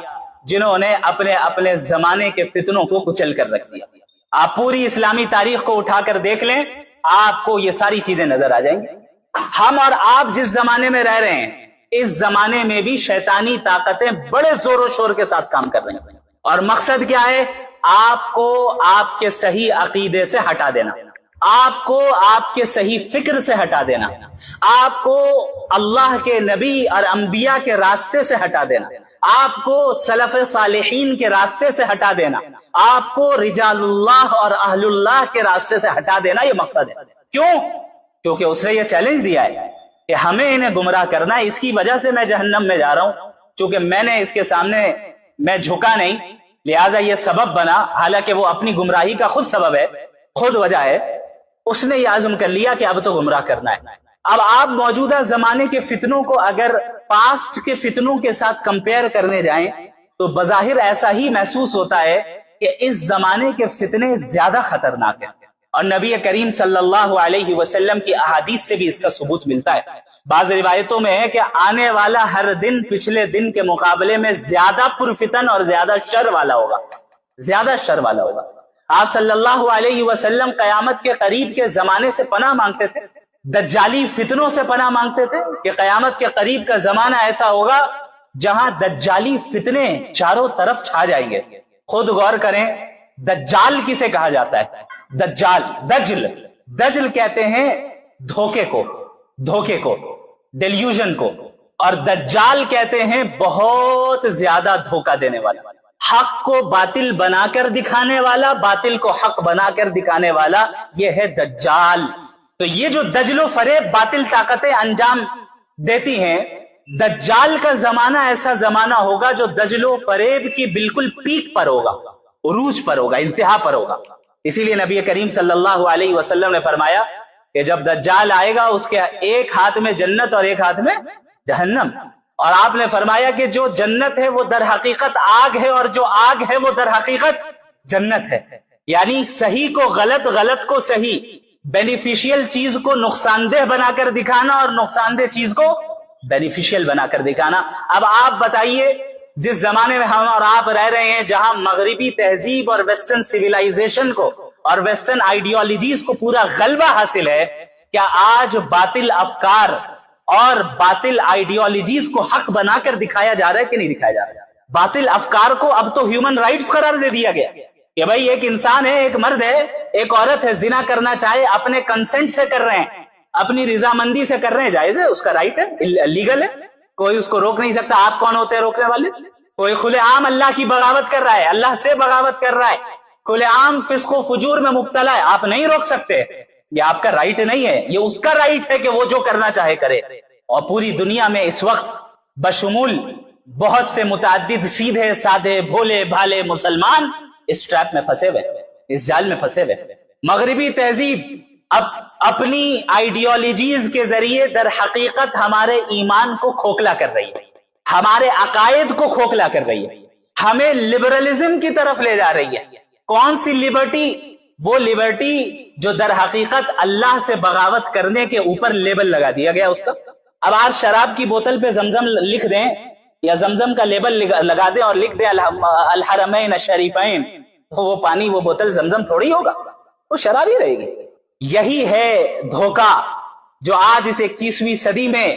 [SPEAKER 2] جنہوں نے اپنے اپنے زمانے کے فتنوں کو کچل کر رکھ دیا۔ آپ پوری اسلامی تاریخ کو اٹھا کر دیکھ لیں، آپ کو یہ ساری چیزیں نظر آ جائیں گی۔ ہم اور آپ جس زمانے میں رہ رہے ہیں، اس زمانے میں بھی شیطانی طاقتیں بڑے زور و شور کے ساتھ کام کر رہی ہیں، اور مقصد کیا ہے؟ آپ کو آپ کے صحیح عقیدے سے ہٹا دینا، آپ کو آپ کے صحیح فکر سے ہٹا دینا، آپ کو اللہ کے نبی اور انبیاء کے راستے سے ہٹا دینا، آپ کو سلف صالحین کے راستے سے ہٹا دینا، آپ کو رجال اللہ اور اہل اللہ کے راستے سے ہٹا دینا، یہ مقصد ہے۔ کیوں؟ کیونکہ اس نے یہ چیلنج دیا ہے کہ ہمیں انہیں گمراہ کرنا ہے، اس کی وجہ سے میں جہنم میں جا رہا ہوں، چونکہ میں نے اس کے سامنے میں جھکا نہیں، لہٰذا یہ سبب بنا، حالانکہ وہ اپنی گمراہی کا خود سبب ہے، خود وجہ ہے، اس نے یہ عزم کر لیا کہ اب تو گمراہ کرنا ہے۔ اب آپ موجودہ زمانے کے فتنوں کو اگر پاسٹ کے فتنوں کے ساتھ کمپیئر کرنے جائیں تو بظاہر ایسا ہی محسوس ہوتا ہے کہ اس زمانے کے فتنے زیادہ خطرناک ہیں، اور نبی کریم صلی اللہ علیہ وسلم کی احادیث سے بھی اس کا ثبوت ملتا ہے۔ بعض روایتوں میں ہے کہ آنے والا ہر دن پچھلے دن کے مقابلے میں زیادہ پرفتن اور زیادہ شر والا ہوگا، زیادہ شر والا ہوگا۔ آپ صلی اللہ علیہ وسلم قیامت کے قریب کے زمانے سے پناہ مانگتے تھے، دجالی فتنوں سے پناہ مانگتے تھے کہ قیامت کے قریب کا زمانہ ایسا ہوگا جہاں دجالی فتنے چاروں طرف چھا جائیں گے۔ خود غور کریں، دجال کسے کہا جاتا ہے؟ دجال، دجل کہتے ہیں دھوکے کو، ڈیلیوژن کو، اور دجال کہتے ہیں بہت زیادہ دھوکہ دینے والا، حق کو باطل بنا کر دکھانے والا، باطل کو حق بنا کر دکھانے والا، یہ ہے دجال۔ تو یہ جو دجل و فریب باطل طاقتیں انجام دیتی ہیں، دجال کا زمانہ ایسا زمانہ ہوگا جو دجل و فریب کی بالکل پیک پر ہوگا، عروج پر ہوگا، انتہا پر ہوگا۔ اسی لیے نبی کریم صلی اللہ علیہ وسلم نے فرمایا کہ جب دجال آئے گا اس کے ایک ہاتھ میں جنت اور ایک ہاتھ میں جہنم، اور آپ نے فرمایا کہ جو جنت ہے وہ در حقیقت آگ ہے، اور جو آگ ہے وہ در حقیقت جنت ہے۔ یعنی صحیح کو غلط، غلط کو صحیح، بینیفیشیل چیز کو نقصان دہ بنا کر دکھانا اور نقصان دہ چیز کو بینیفیشیل بنا کر دکھانا۔ اب آپ بتائیے، جس زمانے میں ہم اور آپ رہ رہے ہیں جہاں مغربی تہذیب اور ویسٹرن سویلائزیشن کو اور ویسٹرن آئیڈیالوجیز کو پورا غلبہ حاصل ہے، کیا آج باطل افکار اور باطل آئیڈیالوجیز کو حق بنا کر دکھایا جا رہا ہے کہ نہیں دکھایا جا رہا ہے؟ باطل افکار کو اب تو ہیومن رائٹس قرار دے دیا گیا کہ بھائی ایک انسان ہے، ایک مرد ہے، ایک عورت ہے، زنا کرنا چاہے اپنے کنسنٹ سے کر رہے ہیں، اپنی رضامندی سے کر رہے ہیں، جائز ہے، اس کا رائٹ ہے، لیگل ہے، کوئی اس کو روک نہیں سکتا۔ آپ کون ہوتے ہیں روکنے والے؟ کوئی کھلے عام اللہ کی بغاوت کر رہا ہے، اللہ سے بغاوت کر رہا ہے، کھلے عام فسق و فجور میں مبتلا ہے، آپ نہیں روک سکتے، یہ آپ کا رائٹ نہیں ہے، یہ اس کا رائٹ ہے کہ وہ جو کرنا چاہے کرے۔ اور پوری دنیا میں اس وقت بشمول بہت سے متعدد سیدھے سادھے بھولے بھالے مسلمان اس ٹریپ میں پھنسے ہوئے، اس جال میں پھنسے ہوئے۔ مغربی تہذیب اب اپنی آئیڈیالوجیز کے ذریعے در حقیقت ہمارے ایمان کو کھوکھلا کر رہی ہے، ہمارے عقائد کو کھوکھلا کر رہی ہے، ہمیں لبرلزم کی طرف لے جا رہی ہے۔ کون سی لبرٹی؟ وہ لبرٹی جو در حقیقت اللہ سے بغاوت کرنے کے اوپر لیبل لگا دیا گیا اس کا۔ اب آپ شراب کی بوتل پہ زمزم لکھ دیں یا زمزم کا لیبل لگا دیں اور لکھ دیں الحرمین الشریفین، تو وہ پانی، وہ بوتل زمزم تھوڑی ہوگا، وہ شراب ہی رہے گی۔ یہی ہے دھوکہ جو آج اس 21ویں صدی میں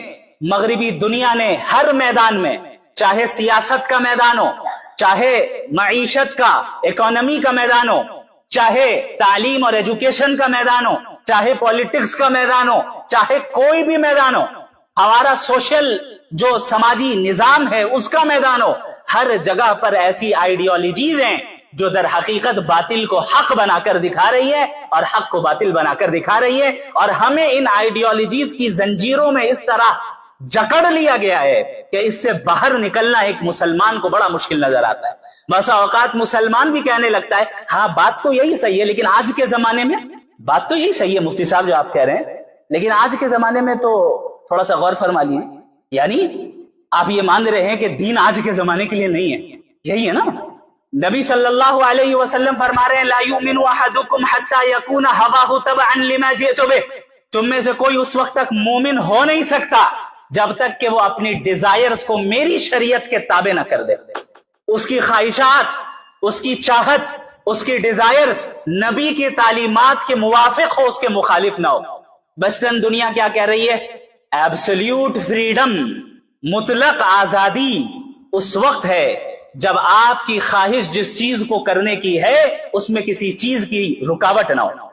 [SPEAKER 2] مغربی دنیا نے ہر میدان میں، چاہے سیاست کا میدان ہو، چاہے معیشت کا، اکانومی کا میدان ہو، چاہے تعلیم اور ایجوکیشن کا میدان ہو، چاہے پولیٹکس کا میدان ہو، چاہے کوئی بھی میدان ہو، ہمارا سوشل جو سماجی نظام ہے اس کا میدان ہو، ہر جگہ پر ایسی آئیڈیالوجیز ہیں جو در حقیقت باطل کو حق بنا کر دکھا رہی ہے اور حق کو باطل بنا کر دکھا رہی ہے، اور ہمیں ان آئیڈیالوجیز کی زنجیروں میں اس طرح جکڑ لیا گیا ہے کہ اس سے باہر نکلنا ایک مسلمان کو بڑا مشکل نظر آتا ہے۔ بسا اوقات مسلمان بھی کہنے لگتا ہے ہاں بات تو یہی صحیح ہے، لیکن آج کے زمانے میں بات تو یہی صحیح ہے، مفتی صاحب جو آپ کہہ رہے ہیں، لیکن آج کے زمانے میں تو تھوڑا سا غور فرما لیے. یعنی آپ یہ مان رہے ہیں کہ دین آج کے زمانے کے لیے نہیں ہے، یہی ہے نا. نبی صلی اللہ علیہ وسلم فرما رہے ہیں لا یؤمن احدکم حتی یکون ہواہ تبعا لما جئت بہ. تم میں سے کوئی اس وقت تک مومن ہو نہیں سکتا جب تک کہ وہ اپنی ڈیزائرز کو میری شریعت کے تابع نہ کر دے. اس کی خواہشات، اس کی چاہت، اس کی ڈیزائرز نبی کی تعلیمات کے موافق ہو، اس کے مخالف نہ ہو. ویسٹرن دنیا کیا کہہ رہی ہے؟ ایبسلیوٹ فریڈم، مطلق آزادی اس وقت ہے جب آپ کی خواہش جس چیز کو کرنے کی ہے اس میں کسی چیز کی رکاوٹ نہ ہو.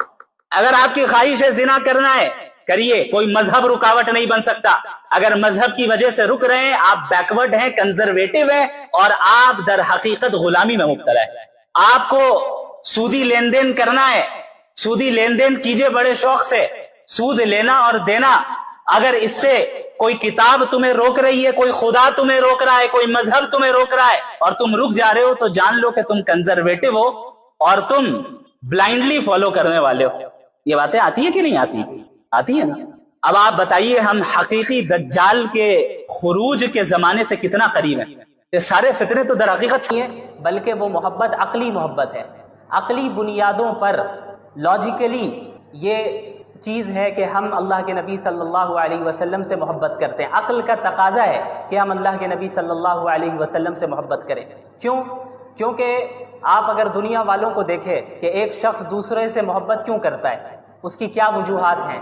[SPEAKER 2] اگر آپ کی خواہش ہے زنا کرنا ہے، کریے، کوئی مذہب رکاوٹ نہیں بن سکتا. اگر مذہب کی وجہ سے رک رہے ہیں، آپ بیکورڈ ہیں، کنزرویٹو ہیں، اور آپ در حقیقت غلامی میں مبتلا ہے. آپ کو سودی لین دین کرنا ہے، سودی لین دین کیجئے بڑے شوق سے. سود لینا اور دینا، اگر اس سے کوئی کتاب تمہیں روک رہی ہے، کوئی خدا تمہیں روک رہا ہے، کوئی مذہب تمہیں روک رہا ہے اور تم رک جا رہے ہو، تو جان لو کہ تم کنزرویٹو ہو اور تم بلائنڈلی فالو کرنے والے ہو. یہ باتیں آتی ہیں کہ نہیں آتی؟ آتی ہیں نا. اب آپ بتائیے ہم حقیقی دجال کے خروج کے زمانے سے کتنا قریب ہیں؟ یہ سارے فتنے تو در حقیقت
[SPEAKER 3] ہیں، بلکہ وہ محبت عقلی محبت ہے، عقلی بنیادوں پر لاجیکلی یہ چیز ہے کہ ہم اللہ کے نبی صلی اللہ علیہ وسلم سے محبت کرتے ہیں. عقل کا تقاضا ہے کہ ہم اللہ کے نبی صلی اللہ علیہ وسلم سے محبت کریں. کیوں؟ کیونکہ آپ اگر دنیا والوں کو دیکھیں کہ ایک شخص دوسرے سے محبت کیوں کرتا ہے، اس کی کیا وجوہات ہیں،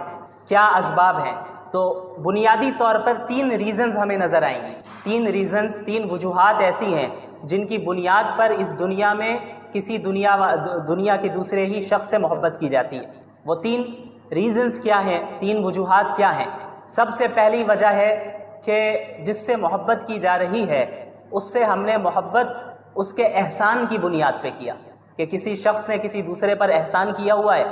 [SPEAKER 3] کیا اسباب ہیں، تو بنیادی طور پر 3 ریزنز ہمیں نظر آئیں گے. 3 وجوہات ایسی ہیں جن کی بنیاد پر اس دنیا میں کسی دنیا کے دوسرے ہی شخص سے محبت کی جاتی ہے. وہ 3 ریزنز کیا ہیں، 3 وجوہات کیا ہیں؟ سب سے پہلی وجہ ہے کہ جس سے محبت کی جا رہی ہے اس سے ہم نے محبت اس کے احسان کی بنیاد پہ کیا، کہ کسی شخص نے کسی دوسرے پر احسان کیا ہوا ہے،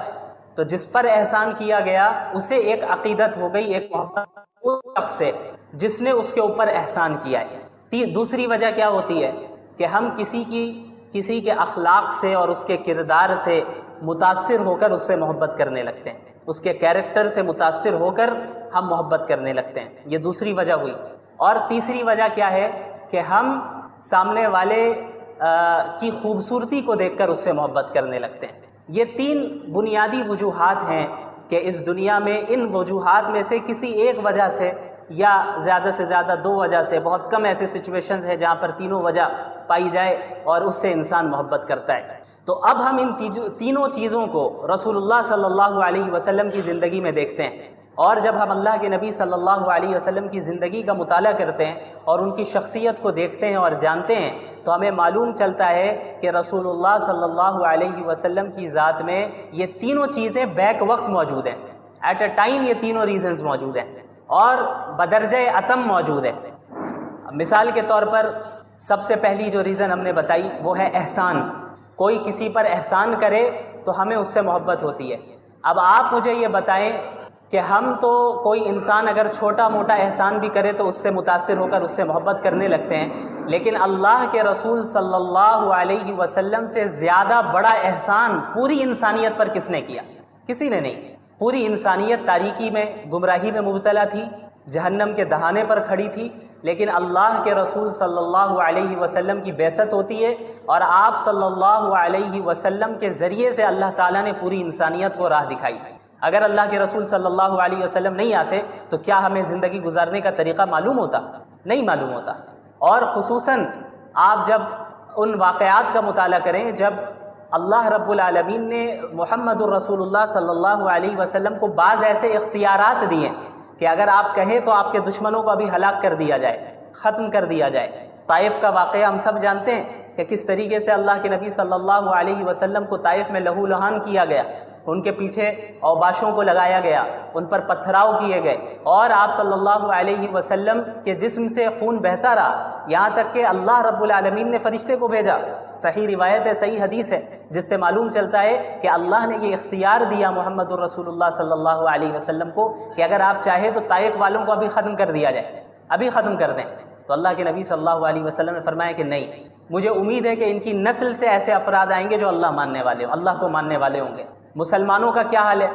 [SPEAKER 3] تو جس پر احسان کیا گیا اسے ایک عقیدت ہو گئی، ایک محبت اس شخص سے جس نے اس کے اوپر احسان کیا ہے. دوسری وجہ کیا ہوتی ہے کہ ہم کسی کے اخلاق سے اور اس کے کردار سے متاثر ہو کر اس سے محبت کرنے لگتے ہیں، اس کے کیریکٹر سے متاثر ہو کر ہم محبت کرنے لگتے ہیں. یہ دوسری وجہ ہوئی. اور تیسری وجہ کیا ہے کہ ہم سامنے والے کی خوبصورتی کو دیکھ کر اس سے محبت کرنے لگتے ہیں. یہ 3 بنیادی وجوہات ہیں کہ اس دنیا میں ان وجوہات میں سے کسی ایک وجہ سے یا زیادہ سے زیادہ 2 وجہ سے، بہت کم ایسے سچویشنز ہیں جہاں پر تینوں وجہ پائی جائے اور اس سے انسان محبت کرتا ہے. تو اب ہم ان تینوں چیزوں کو رسول اللہ صلی اللہ علیہ وسلم کی زندگی میں دیکھتے ہیں، اور جب ہم اللہ کے نبی صلی اللہ علیہ وسلم کی زندگی کا مطالعہ کرتے ہیں اور ان کی شخصیت کو دیکھتے ہیں اور جانتے ہیں، تو ہمیں معلوم چلتا ہے کہ رسول اللہ صلی اللہ علیہ وسلم کی ذات میں یہ تینوں چیزیں بیک وقت موجود ہیں. ایٹ اے ٹائم یہ تینوں ریزنز موجود ہیں اور بدرجہ اتم موجود ہیں. مثال کے طور پر سب سے پہلی جو ریزن ہم نے بتائی وہ ہے احسان. کوئی کسی پر احسان کرے تو ہمیں اس سے محبت ہوتی ہے. اب آپ مجھے یہ بتائیں کہ ہم تو کوئی انسان اگر چھوٹا موٹا احسان بھی کرے تو اس سے متاثر ہو کر اس سے محبت کرنے لگتے ہیں، لیکن اللہ کے رسول صلی اللہ علیہ وسلم سے زیادہ بڑا احسان پوری انسانیت پر کس نے کیا؟ کسی نے نہیں. پوری انسانیت تاریکی میں، گمراہی میں مبتلا تھی، جہنم کے دہانے پر کھڑی تھی، لیکن اللہ کے رسول صلی اللہ علیہ وسلم کی بعثت ہوتی ہے اور آپ صلی اللہ علیہ وسلم کے ذریعے سے اللہ تعالیٰ نے پوری انسانیت کو راہ دکھائی. اگر اللہ کے رسول صلی اللہ علیہ وسلم نہیں آتے تو کیا ہمیں زندگی گزارنے کا طریقہ معلوم ہوتا؟ نہیں معلوم ہوتا. اور خصوصاً آپ جب ان واقعات کا مطالعہ کریں جب اللہ رب العالمین نے محمد الرسول اللہ صلی اللہ علیہ وسلم کو بعض ایسے اختیارات دیے کہ اگر آپ کہیں تو آپ کے دشمنوں کو ابھی ہلاک کر دیا جائے، ختم کر دیا جائے. طائف کا واقعہ ہم سب جانتے ہیں کہ کس طریقے سے اللہ کے نبی صلی اللہ علیہ وسلم کو طائف میں لہو لہان کیا گیا، ان کے پیچھے اوباشوں کو لگایا گیا، ان پر پتھراؤ کیے گئے، اور آپ صلی اللہ علیہ وسلم کے جسم سے خون بہتا رہا، یہاں تک کہ اللہ رب العالمین نے فرشتے کو بھیجا. صحیح روایت ہے، صحیح حدیث ہے، جس سے معلوم چلتا ہے کہ اللہ نے یہ اختیار دیا محمد الرسول اللہ صلی اللہ علیہ وسلم کو کہ اگر آپ چاہیں تو طائف والوں کو ابھی ختم کر دیا جائے، ابھی ختم کر دیں. تو اللہ کے نبی صلی اللہ علیہ وسلم نے فرمایا کہ نہیں، مجھے امید ہے کہ ان کی نسل سے ایسے افراد آئیں گے جو اللہ ماننے والے ہوں، اللہ کو ماننے والے ہوں گے. مسلمانوں کا کیا حال ہے؟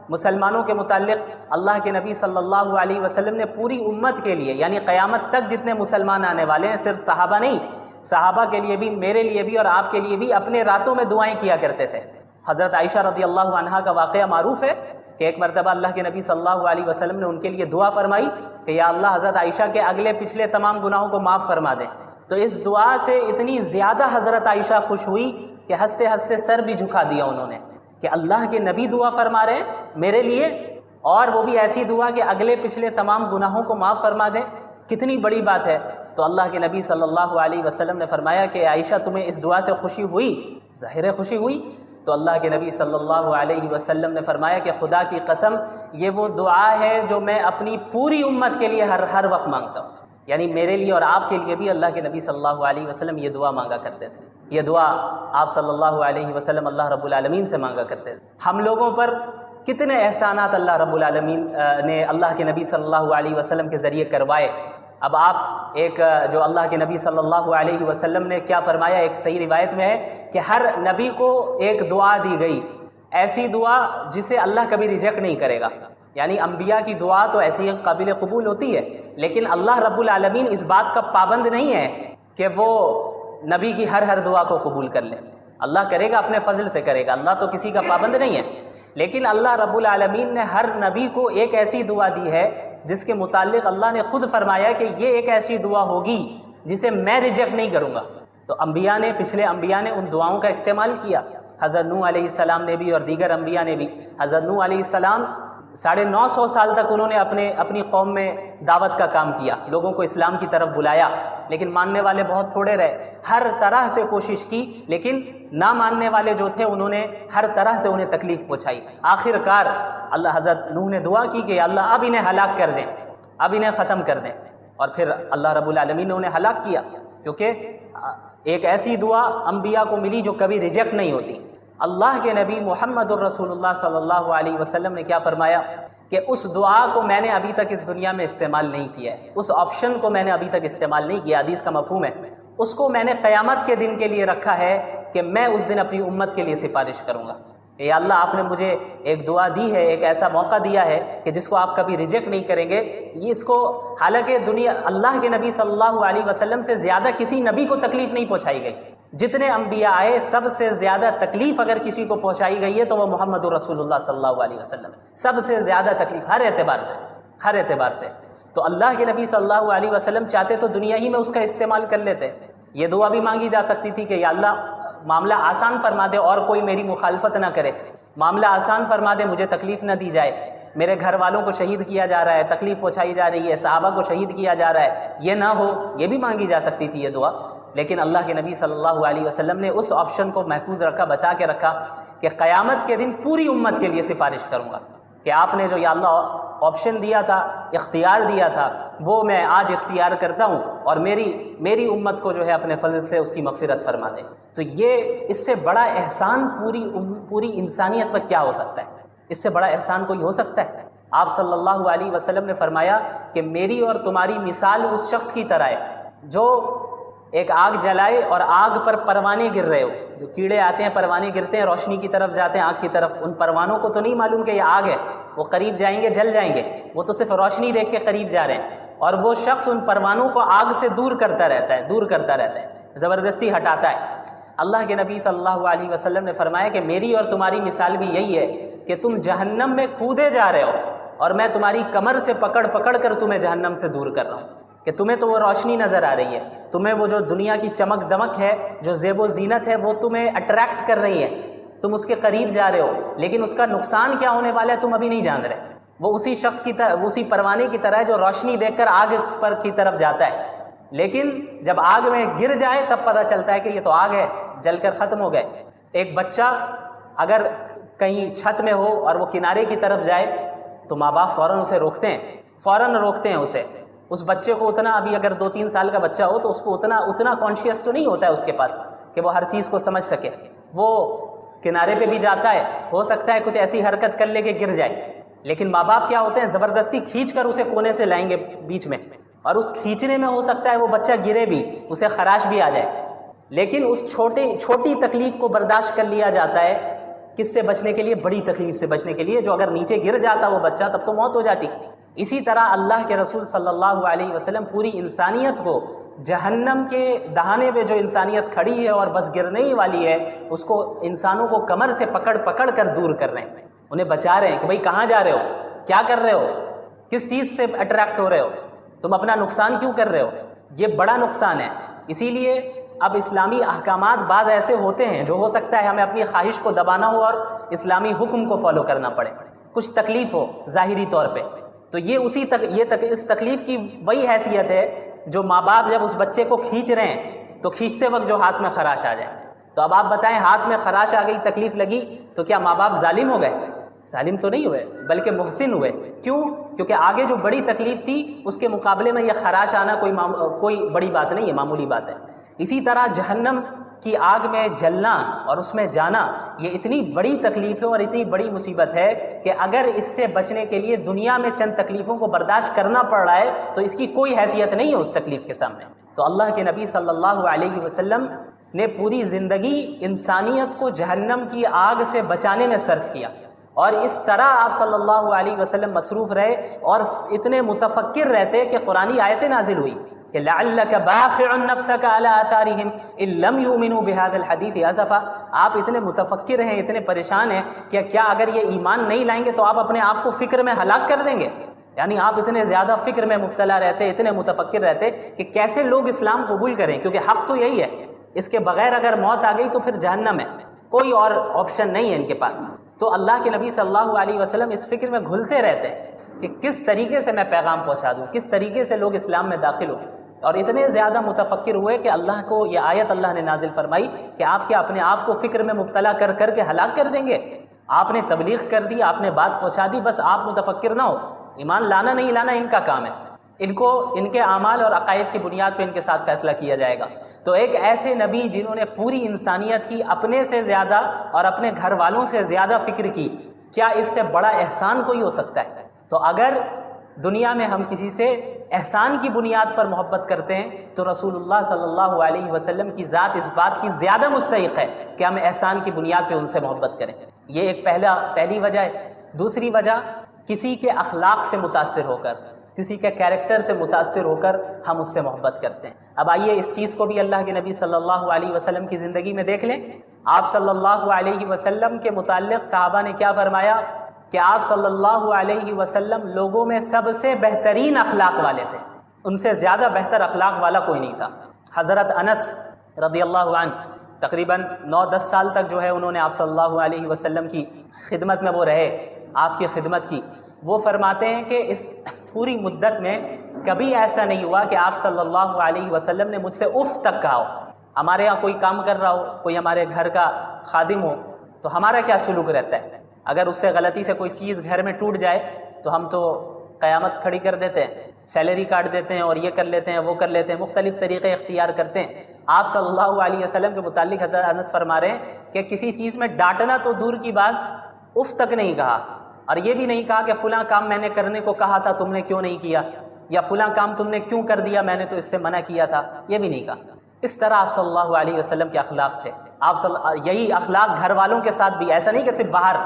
[SPEAKER 3] مسلمانوں کے متعلق اللہ کے نبی صلی اللہ علیہ وسلم نے پوری امت کے لیے، یعنی قیامت تک جتنے مسلمان آنے والے ہیں، صرف صحابہ نہیں، صحابہ کے لیے بھی، میرے لیے بھی اور آپ کے لیے بھی اپنے راتوں میں دعائیں کیا کرتے تھے۔ حضرت عائشہ رضی اللہ عنہا کا واقعہ معروف ہے کہ ایک مرتبہ اللہ کے نبی صلی اللہ علیہ وسلم نے ان کے لیے دعا فرمائی کہ یا اللہ حضرت عائشہ کے اگلے پچھلے تمام گناہوں کو معاف فرما دے۔ تو اس دعا سے اتنی زیادہ حضرت عائشہ خوش ہوئی کہ ہنستے ہنستے سر بھی جھکا دیا انہوں نے کہ اللہ کے نبی دعا فرما رہے ہیں میرے لیے، اور وہ بھی ایسی دعا کہ اگلے پچھلے تمام گناہوں کو معاف فرما دیں، کتنی بڑی بات ہے۔ تو اللہ کے نبی صلی اللہ علیہ وسلم نے فرمایا کہ عائشہ تمہیں اس دعا سے خوشی ہوئی؟ ظاہر ہے خوشی ہوئی۔ تو اللہ کے نبی صلی اللہ علیہ وسلم نے فرمایا کہ خدا کی قسم یہ وہ دعا ہے جو میں اپنی پوری امت کے لیے ہر وقت مانگتا ہوں، یعنی میرے لیے اور آپ کے لیے بھی اللہ کے نبی صلی اللہ علیہ وسلم یہ دعا مانگا کرتے تھے۔ یہ دعا آپ صلی اللہ علیہ وسلم اللہ رب العالمین سے مانگا کرتے تھے۔ ہم لوگوں پر کتنے احسانات اللہ رب العالمین نے اللہ کے نبی صلی اللہ علیہ وسلم کے ذریعے کروائے۔ اب آپ ایک جو اللہ کے نبی صلی اللہ علیہ وسلم نے کیا فرمایا، ایک صحیح روایت میں ہے کہ ہر نبی کو ایک دعا دی گئی، ایسی دعا جسے اللہ کبھی ریجیکٹ نہیں کرے گا، یعنی انبیاء کی دعا تو ایسی قابل قبول ہوتی ہے، لیکن اللہ رب العالمین اس بات کا پابند نہیں ہے کہ وہ نبی کی ہر دعا کو قبول کر لے۔ اللہ کرے گا، اپنے فضل سے کرے گا، اللہ تو کسی کا پابند نہیں ہے، لیکن اللہ رب العالمین نے ہر نبی کو ایک ایسی دعا دی ہے جس کے متعلق اللہ نے خود فرمایا کہ یہ ایک ایسی دعا ہوگی جسے میں ریجیکٹ نہیں کروں گا۔ تو انبیاء نے، پچھلے انبیاء نے ان دعاؤں کا استعمال کیا، حضرت نوح علیہ السلام نے بھی اور دیگر انبیاء نے بھی۔ حضرت نوح علیہ السلام 950 سال تک انہوں نے اپنی قوم میں دعوت کا کام کیا، لوگوں کو اسلام کی طرف بلایا، لیکن ماننے والے بہت تھوڑے رہے، ہر طرح سے کوشش کی، لیکن نہ ماننے والے جو تھے انہوں نے ہر طرح سے انہیں تکلیف پہنچائی۔ آخر کار حضرت نوح نے دعا کی کہ اللہ اب انہیں ہلاک کر دیں، اب انہیں ختم کر دیں، اور پھر اللہ رب العالمین نے انہیں ہلاک کیا، کیونکہ ایک ایسی دعا انبیاء کو ملی جو کبھی ریجیکٹ نہیں ہوتی۔ اللہ کے نبی محمد الرسول اللہ صلی اللہ علیہ وسلم نے کیا فرمایا کہ اس دعا کو میں نے ابھی تک اس دنیا میں استعمال نہیں کیا ہے، اس آپشن کو میں نے ابھی تک استعمال نہیں کیا، حدیث کا مفہوم ہے، اس کو میں نے قیامت کے دن کے لیے رکھا ہے کہ میں اس دن اپنی امت کے لیے سفارش کروں گا۔ اے اللہ، آپ نے مجھے ایک دعا دی ہے، ایک ایسا موقع دیا ہے کہ جس کو آپ کبھی ریجیکٹ نہیں کریں گے۔ یہ اس کو، حالانکہ اللہ کے نبی صلی اللہ علیہ وسلم سے زیادہ کسی نبی کو تکلیف نہیں پہنچائی گئی، جتنے انبیاء آئے سب سے زیادہ تکلیف اگر کسی کو پہنچائی گئی ہے تو وہ محمد رسول اللہ صلی اللہ علیہ وسلم، سب سے زیادہ تکلیف ہر اعتبار سے۔ تو اللہ کے نبی صلی اللہ علیہ وسلم چاہتے تو دنیا ہی میں اس کا استعمال کر لیتے۔ یہ دعا بھی مانگی جا سکتی تھی کہ یا اللہ معاملہ آسان فرما دے اور کوئی میری مخالفت نہ کرے، معاملہ آسان فرما دے، مجھے تکلیف نہ دی جائے، میرے گھر والوں کو شہید کیا جا رہا ہے، تکلیف پہنچائی جا رہی ہے، صحابہ کو شہید کیا جا رہا ہے، یہ نہ ہو، یہ بھی مانگی جا سکتی تھی یہ دعا۔ لیکن اللہ کے نبی صلی اللہ علیہ وسلم نے اس آپشن کو محفوظ رکھا، بچا کے رکھا کہ قیامت کے دن پوری امت کے لیے سفارش کروں گا، کہ آپ نے جو یا اللہ آپشن دیا تھا، اختیار دیا تھا، وہ میں آج اختیار کرتا ہوں، اور میری امت کو جو ہے اپنے فضل سے اس کی مغفرت فرما دے۔ تو یہ اس سے بڑا احسان پوری انسانیت پر کیا ہو سکتا ہے؟ اس سے بڑا احسان کوئی ہو سکتا ہے؟ آپ صلی اللہ علیہ وسلم نے فرمایا کہ میری اور تمہاری مثال اس شخص کی طرح ہے جو ایک آگ جلائے اور آگ پر پروانے گر رہے ہو، جو کیڑے آتے ہیں پروانے گرتے ہیں، روشنی کی طرف جاتے ہیں، آگ کی طرف، ان پروانوں کو تو نہیں معلوم کہ یہ آگ ہے، وہ قریب جائیں گے جل جائیں گے، وہ تو صرف روشنی دیکھ کے قریب جا رہے ہیں، اور وہ شخص ان پروانوں کو آگ سے دور کرتا رہتا ہے، زبردستی ہٹاتا ہے۔ اللہ کے نبی صلی اللہ علیہ وسلم نے فرمایا کہ میری اور تمہاری مثال بھی یہی ہے کہ تم جہنم میں کودے جا رہے ہو اور میں تمہاری کمر سے پکڑ کر تمہیں جہنم سے دور کر رہا ہوں، کہ تمہیں تو وہ روشنی نظر آ رہی ہے، تمہیں وہ جو دنیا کی چمک دمک ہے، جو زیب و زینت ہے، وہ تمہیں اٹریکٹ کر رہی ہے، تم اس کے قریب جا رہے ہو، لیکن اس کا نقصان کیا ہونے والا ہے تم ابھی نہیں جان رہے۔ وہ اسی شخص کی طرح، اسی پروانے کی طرح ہے جو روشنی دیکھ کر آگ پر کی طرف جاتا ہے، لیکن جب آگ میں گر جائے تب پتہ چلتا ہے کہ یہ تو آگ ہے، جل کر ختم ہو گئے۔ ایک بچہ اگر کہیں چھت میں ہو اور وہ کنارے کی طرف جائے تو ماں باپ فوراً اسے روکتے ہیں اسے۔ اس بچے کو اتنا، ابھی اگر 2-3 سال کا بچہ ہو تو اس کو اتنا کانشیس تو نہیں ہوتا ہے اس کے پاس کہ وہ ہر چیز کو سمجھ سکے، وہ کنارے پہ بھی جاتا ہے، ہو سکتا ہے کچھ ایسی حرکت کر لے کے گر جائے، لیکن ماں باپ کیا ہوتے ہیں، زبردستی کھینچ کر اسے کونے سے لائیں گے بیچ میں، اور اس کھینچنے میں ہو سکتا ہے وہ بچہ گرے بھی، اسے خراش بھی آ جائے، لیکن اس چھوٹی تکلیف کو برداشت کر لیا جاتا ہے کس سے بچنے کے لیے؟ بڑی تکلیف سے بچنے کے لیے، جو اگر نیچے گر جاتا وہ بچہ تب تو موت ہو جاتی۔ اسی طرح اللہ کے رسول صلی اللہ علیہ وسلم پوری انسانیت کو جہنم کے دہانے پہ جو انسانیت کھڑی ہے اور بس گرنے ہی والی ہے، اس کو انسانوں کو کمر سے پکڑ پکڑ کر دور کر رہے ہیں، انہیں بچا رہے ہیں کہ بھائی کہاں جا رہے ہو، کیا کر رہے ہو، کس چیز سے اٹریکٹ ہو رہے ہو، تم اپنا نقصان کیوں کر رہے ہو؟ یہ بڑا نقصان ہے۔ اسی لیے اب اسلامی احکامات بعض ایسے ہوتے ہیں جو ہو سکتا ہے ہمیں اپنی خواہش کو دبانا ہو اور اسلامی حکم کو فالو کرنا پڑے، کچھ تکلیف ہو ظاہری طور پہ، تو یہ اس تکلیف کی وہی حیثیت ہے جو ماں باپ جب اس بچے کو کھینچ رہے ہیں تو کھینچتے وقت جو ہاتھ میں خراش آ جائے۔ تو اب آپ بتائیں، ہاتھ میں خراش آ گئی، تکلیف لگی، تو کیا ماں باپ ظالم ہو گئے؟ ظالم تو نہیں ہوئے، بلکہ محسن ہوئے۔ کیوں؟ کیونکہ آگے جو بڑی تکلیف تھی اس کے مقابلے میں یہ خراش آنا کوئی بڑی بات نہیں ہے، معمولی بات ہے۔ اسی طرح جہنم کی آگ میں جلنا اور اس میں جانا یہ اتنی بڑی تکلیف ہے اور اتنی بڑی مصیبت ہے کہ اگر اس سے بچنے کے لیے دنیا میں چند تکلیفوں کو برداشت کرنا پڑ رہا ہے تو اس کی کوئی حیثیت نہیں ہے اس تکلیف کے سامنے۔ تو اللہ کے نبی صلی اللہ علیہ وسلم نے پوری زندگی انسانیت کو جہنم کی آگ سے بچانے میں صرف کیا، اور اس طرح آپ صلی اللہ علیہ وسلم مصروف رہے اور اتنے متفکر رہتے کہ قرآنی آیتیں نازل ہوئی کہ لعلک باخع نفسک علی آثارہم ان لم یؤمنوا بہذا الحدیث اسفا۔ آپ اتنے متفکر ہیں، اتنے پریشان ہیں کہ کیا اگر یہ ایمان نہیں لائیں گے تو آپ اپنے آپ کو فکر میں ہلاک کر دیں گے؟ یعنی آپ اتنے زیادہ فکر میں مبتلا رہتے، اتنے متفکر رہتے کہ کیسے لوگ اسلام قبول کریں، کیونکہ حق تو یہی ہے، اس کے بغیر اگر موت آ گئی تو پھر جہنم ہے، کوئی اور آپشن نہیں ہے ان کے پاس۔ تو اللہ کے نبی صلی اللہ علیہ وسلم اس فکر میں گھلتے رہتے کہ کس طریقے سے میں پیغام پہنچا دوں، کس طریقے سے لوگ اسلام میں داخل ہوں، اور اتنے زیادہ متفکر ہوئے کہ اللہ کو یہ آیت اللہ نے نازل فرمائی کہ آپ کیا اپنے آپ کو فکر میں مبتلا کر کر کے ہلاک کر دیں گے؟ آپ نے تبلیغ کر دی، آپ نے بات پہنچا دی، بس آپ متفکر نہ ہو، ایمان لانا نہیں لانا ان کا کام ہے، ان کے اعمال اور عقائد کی بنیاد پہ ان کے ساتھ فیصلہ کیا جائے گا۔ تو ایک ایسے نبی جنہوں نے پوری انسانیت کی اپنے سے زیادہ اور اپنے گھر والوں سے زیادہ فکر کی، کیا اس سے بڑا احسان کوئی ہو سکتا ہے؟ تو اگر دنیا میں ہم کسی سے احسان کی بنیاد پر محبت کرتے ہیں تو رسول اللہ صلی اللہ علیہ وسلم کی ذات اس بات کی زیادہ مستحق ہے کہ ہم احسان کی بنیاد پہ ان سے محبت کریں۔ یہ ایک پہلی وجہ ہے۔ دوسری وجہ، کسی کے اخلاق سے متاثر ہو کر، کسی کے کیریکٹر سے متاثر ہو کر ہم اس سے محبت کرتے ہیں۔ اب آئیے اس چیز کو بھی اللہ کے نبی صلی اللہ علیہ وسلم کی زندگی میں دیکھ لیں۔ آپ صلی اللہ علیہ وسلم کے متعلق صحابہ نے کیا فرمایا کہ آپ صلی اللہ علیہ وسلم لوگوں میں سب سے بہترین اخلاق والے تھے، ان سے زیادہ بہتر اخلاق والا کوئی نہیں تھا۔ حضرت انس رضی اللہ عنہ تقریباً 9-10 سال تک جو ہے انہوں نے آپ صلی اللہ علیہ وسلم کی خدمت میں وہ رہے، آپ کی خدمت کی۔ وہ فرماتے ہیں کہ اس پوری مدت میں کبھی ایسا نہیں ہوا کہ آپ صلی اللہ علیہ وسلم نے مجھ سے اف تک کہا ہو۔ ہمارے یہاں کوئی کام کر رہا ہو، کوئی ہمارے گھر کا خادم ہو، تو ہمارا کیا سلوک رہتا ہے؟ اگر اس سے غلطی سے کوئی چیز گھر میں ٹوٹ جائے تو ہم تو قیامت کھڑی کر دیتے ہیں، سیلری کاٹ دیتے ہیں اور یہ کر لیتے ہیں وہ کر لیتے ہیں، مختلف طریقے اختیار کرتے ہیں۔ آپ صلی اللہ علیہ وسلم کے متعلق حضرت انس فرما رہے ہیں کہ کسی چیز میں ڈانٹنا تو دور کی بات، اف تک نہیں کہا، اور یہ بھی نہیں کہا کہ فلاں کام میں نے کرنے کو کہا تھا تم نے کیوں نہیں کیا، یا فلاں کام تم نے کیوں کر دیا میں نے تو اس سے منع کیا تھا، یہ بھی نہیں کہا۔ اس طرح آپ صلی اللہ علیہ وسلم کے اخلاق تھے۔ یہی اخلاق گھر والوں کے ساتھ بھی، ایسا نہیں کہ صرف باہر۔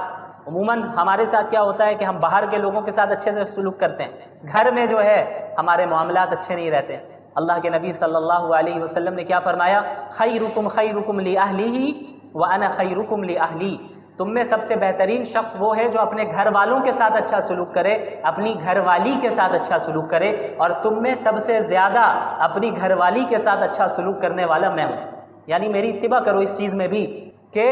[SPEAKER 3] عموماً ہمارے ساتھ کیا ہوتا ہے کہ ہم باہر کے لوگوں کے ساتھ اچھے سے سلوک کرتے ہیں، گھر میں جو ہے ہمارے معاملات اچھے نہیں رہتے۔ اللہ کے نبی صلی اللہ علیہ وسلم نے کیا فرمایا؟ خیرکم خیرکم لأہلہ وانا خیرکم لأہلی۔ تم میں سب سے بہترین شخص وہ ہے جو اپنے گھر والوں کے ساتھ اچھا سلوک کرے، اپنی گھر والی کے ساتھ اچھا سلوک کرے، اور تم میں سب سے زیادہ اپنی گھر والی کے ساتھ اچھا سلوک کرنے والا میں ہوں۔ یعنی میری اتباع کرو اس چیز میں بھی کہ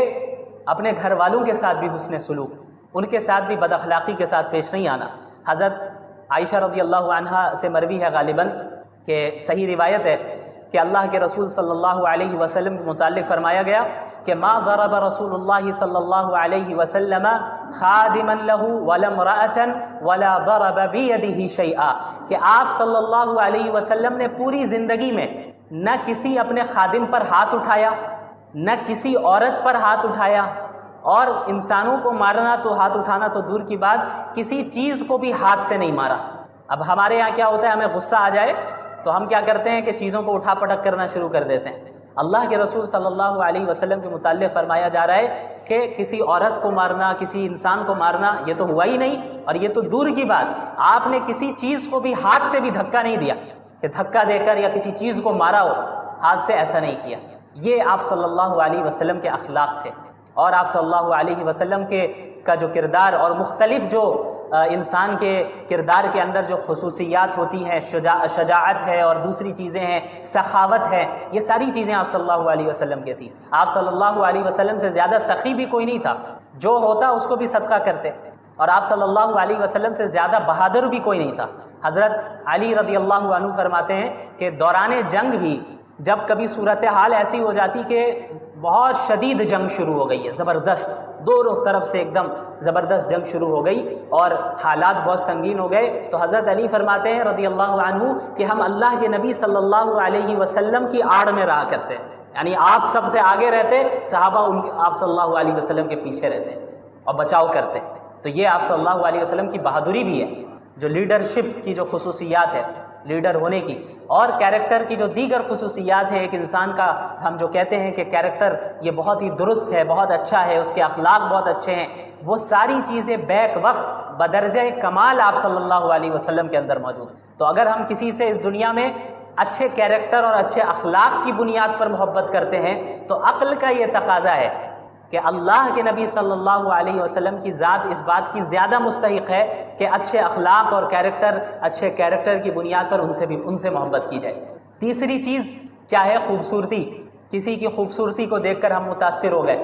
[SPEAKER 3] اپنے گھر والوں کے ساتھ بھی حسن سلوک، ان کے ساتھ بھی بد اخلاقی کے ساتھ پیش نہیں آنا۔ حضرت عائشہ رضی اللہ عنہا سے مروی ہے غالباً کہ صحیح روایت ہے کہ اللہ کے رسول صلی اللہ علیہ وسلم کے متعلق فرمایا گیا کہ ما ضرب رسول اللہ صلی اللہ علیہ وسلم خادما له ولا امرأة ولا ضرب بيده شيئا، کہ آپ صلی اللہ علیہ وسلم نے پوری زندگی میں نہ کسی اپنے خادم پر ہاتھ اٹھایا، نہ کسی عورت پر ہاتھ اٹھایا، اور انسانوں کو مارنا تو ہاتھ اٹھانا تو دور کی بات، کسی چیز کو بھی ہاتھ سے نہیں مارا۔ اب ہمارے یہاں کیا ہوتا ہے، ہمیں غصہ آ جائے تو ہم کیا کرتے ہیں کہ چیزوں کو اٹھا پٹک کرنا شروع کر دیتے ہیں، اللہ کے رسول صلی اللہ علیہ وسلم کے متعلق فرمایا جا رہا ہے کہ کسی عورت کو مارنا، کسی انسان کو مارنا یہ تو ہوا ہی نہیں، اور یہ تو دور کی بات، آپ نے کسی چیز کو بھی ہاتھ سے بھی دھکا نہیں دیا کہ دھکا دے کر یا کسی چیز کو مارا ہو، ہاتھ سے ایسا نہیں کیا۔ یہ آپ صلی اللہ علیہ وسلم کے اخلاق تھے، اور آپ صلی اللہ علیہ وسلم کا جو کردار اور مختلف جو انسان کے کردار کے اندر جو خصوصیات ہوتی ہیں، شجاعت ہے اور دوسری چیزیں ہیں، سخاوت ہے، یہ ساری چیزیں آپ صلی اللہ علیہ وسلم کے تھیں۔ آپ صلی اللہ علیہ وسلم سے زیادہ سخی بھی کوئی نہیں تھا، جو ہوتا اس کو بھی صدقہ کرتے، اور آپ صلی اللہ علیہ وسلم سے زیادہ بہادر بھی کوئی نہیں تھا۔ حضرت علی رضی اللہ عنہ فرماتے ہیں کہ دوران جنگ بھی جب کبھی صورتحال ایسی ہو جاتی کہ بہت شدید جنگ شروع ہو گئی ہے، زبردست، دونوں طرف سے ایک دم زبردست جنگ شروع ہو گئی اور حالات بہت سنگین ہو گئے، تو حضرت علی فرماتے ہیں رضی اللہ عنہ کہ ہم اللہ کے نبی صلی اللہ علیہ وسلم کی آڑ میں رہا کرتے، یعنی آپ سب سے آگے رہتے، صحابہ آپ صلی اللہ علیہ وسلم کے پیچھے رہتے اور بچاؤ کرتے۔ تو یہ آپ صلی اللہ علیہ وسلم کی بہادری بھی ہے، جو لیڈرشپ کی جو خصوصیات ہے، لیڈر ہونے کی، اور کیریکٹر کی جو دیگر خصوصیات ہے۔ ایک انسان کا ہم جو کہتے ہیں کہ کیریکٹر یہ بہت ہی درست ہے، بہت اچھا ہے، اس کے اخلاق بہت اچھے ہیں، وہ ساری چیزیں بیک وقت بدرجہ کمال آپ صلی اللہ علیہ وسلم کے اندر موجود۔ تو اگر ہم کسی سے اس دنیا میں اچھے کیریکٹر اور اچھے اخلاق کی بنیاد پر محبت کرتے ہیں تو عقل کا یہ تقاضا ہے کہ اللہ کے نبی صلی اللہ علیہ وسلم کی ذات اس بات کی زیادہ مستحق ہے کہ اچھے اخلاق اور اچھے کیریکٹر کی بنیاد پر ان سے محبت کی جائے۔ تیسری چیز کیا ہے؟ خوبصورتی۔ کسی کی خوبصورتی کو دیکھ کر ہم متاثر ہو گئے،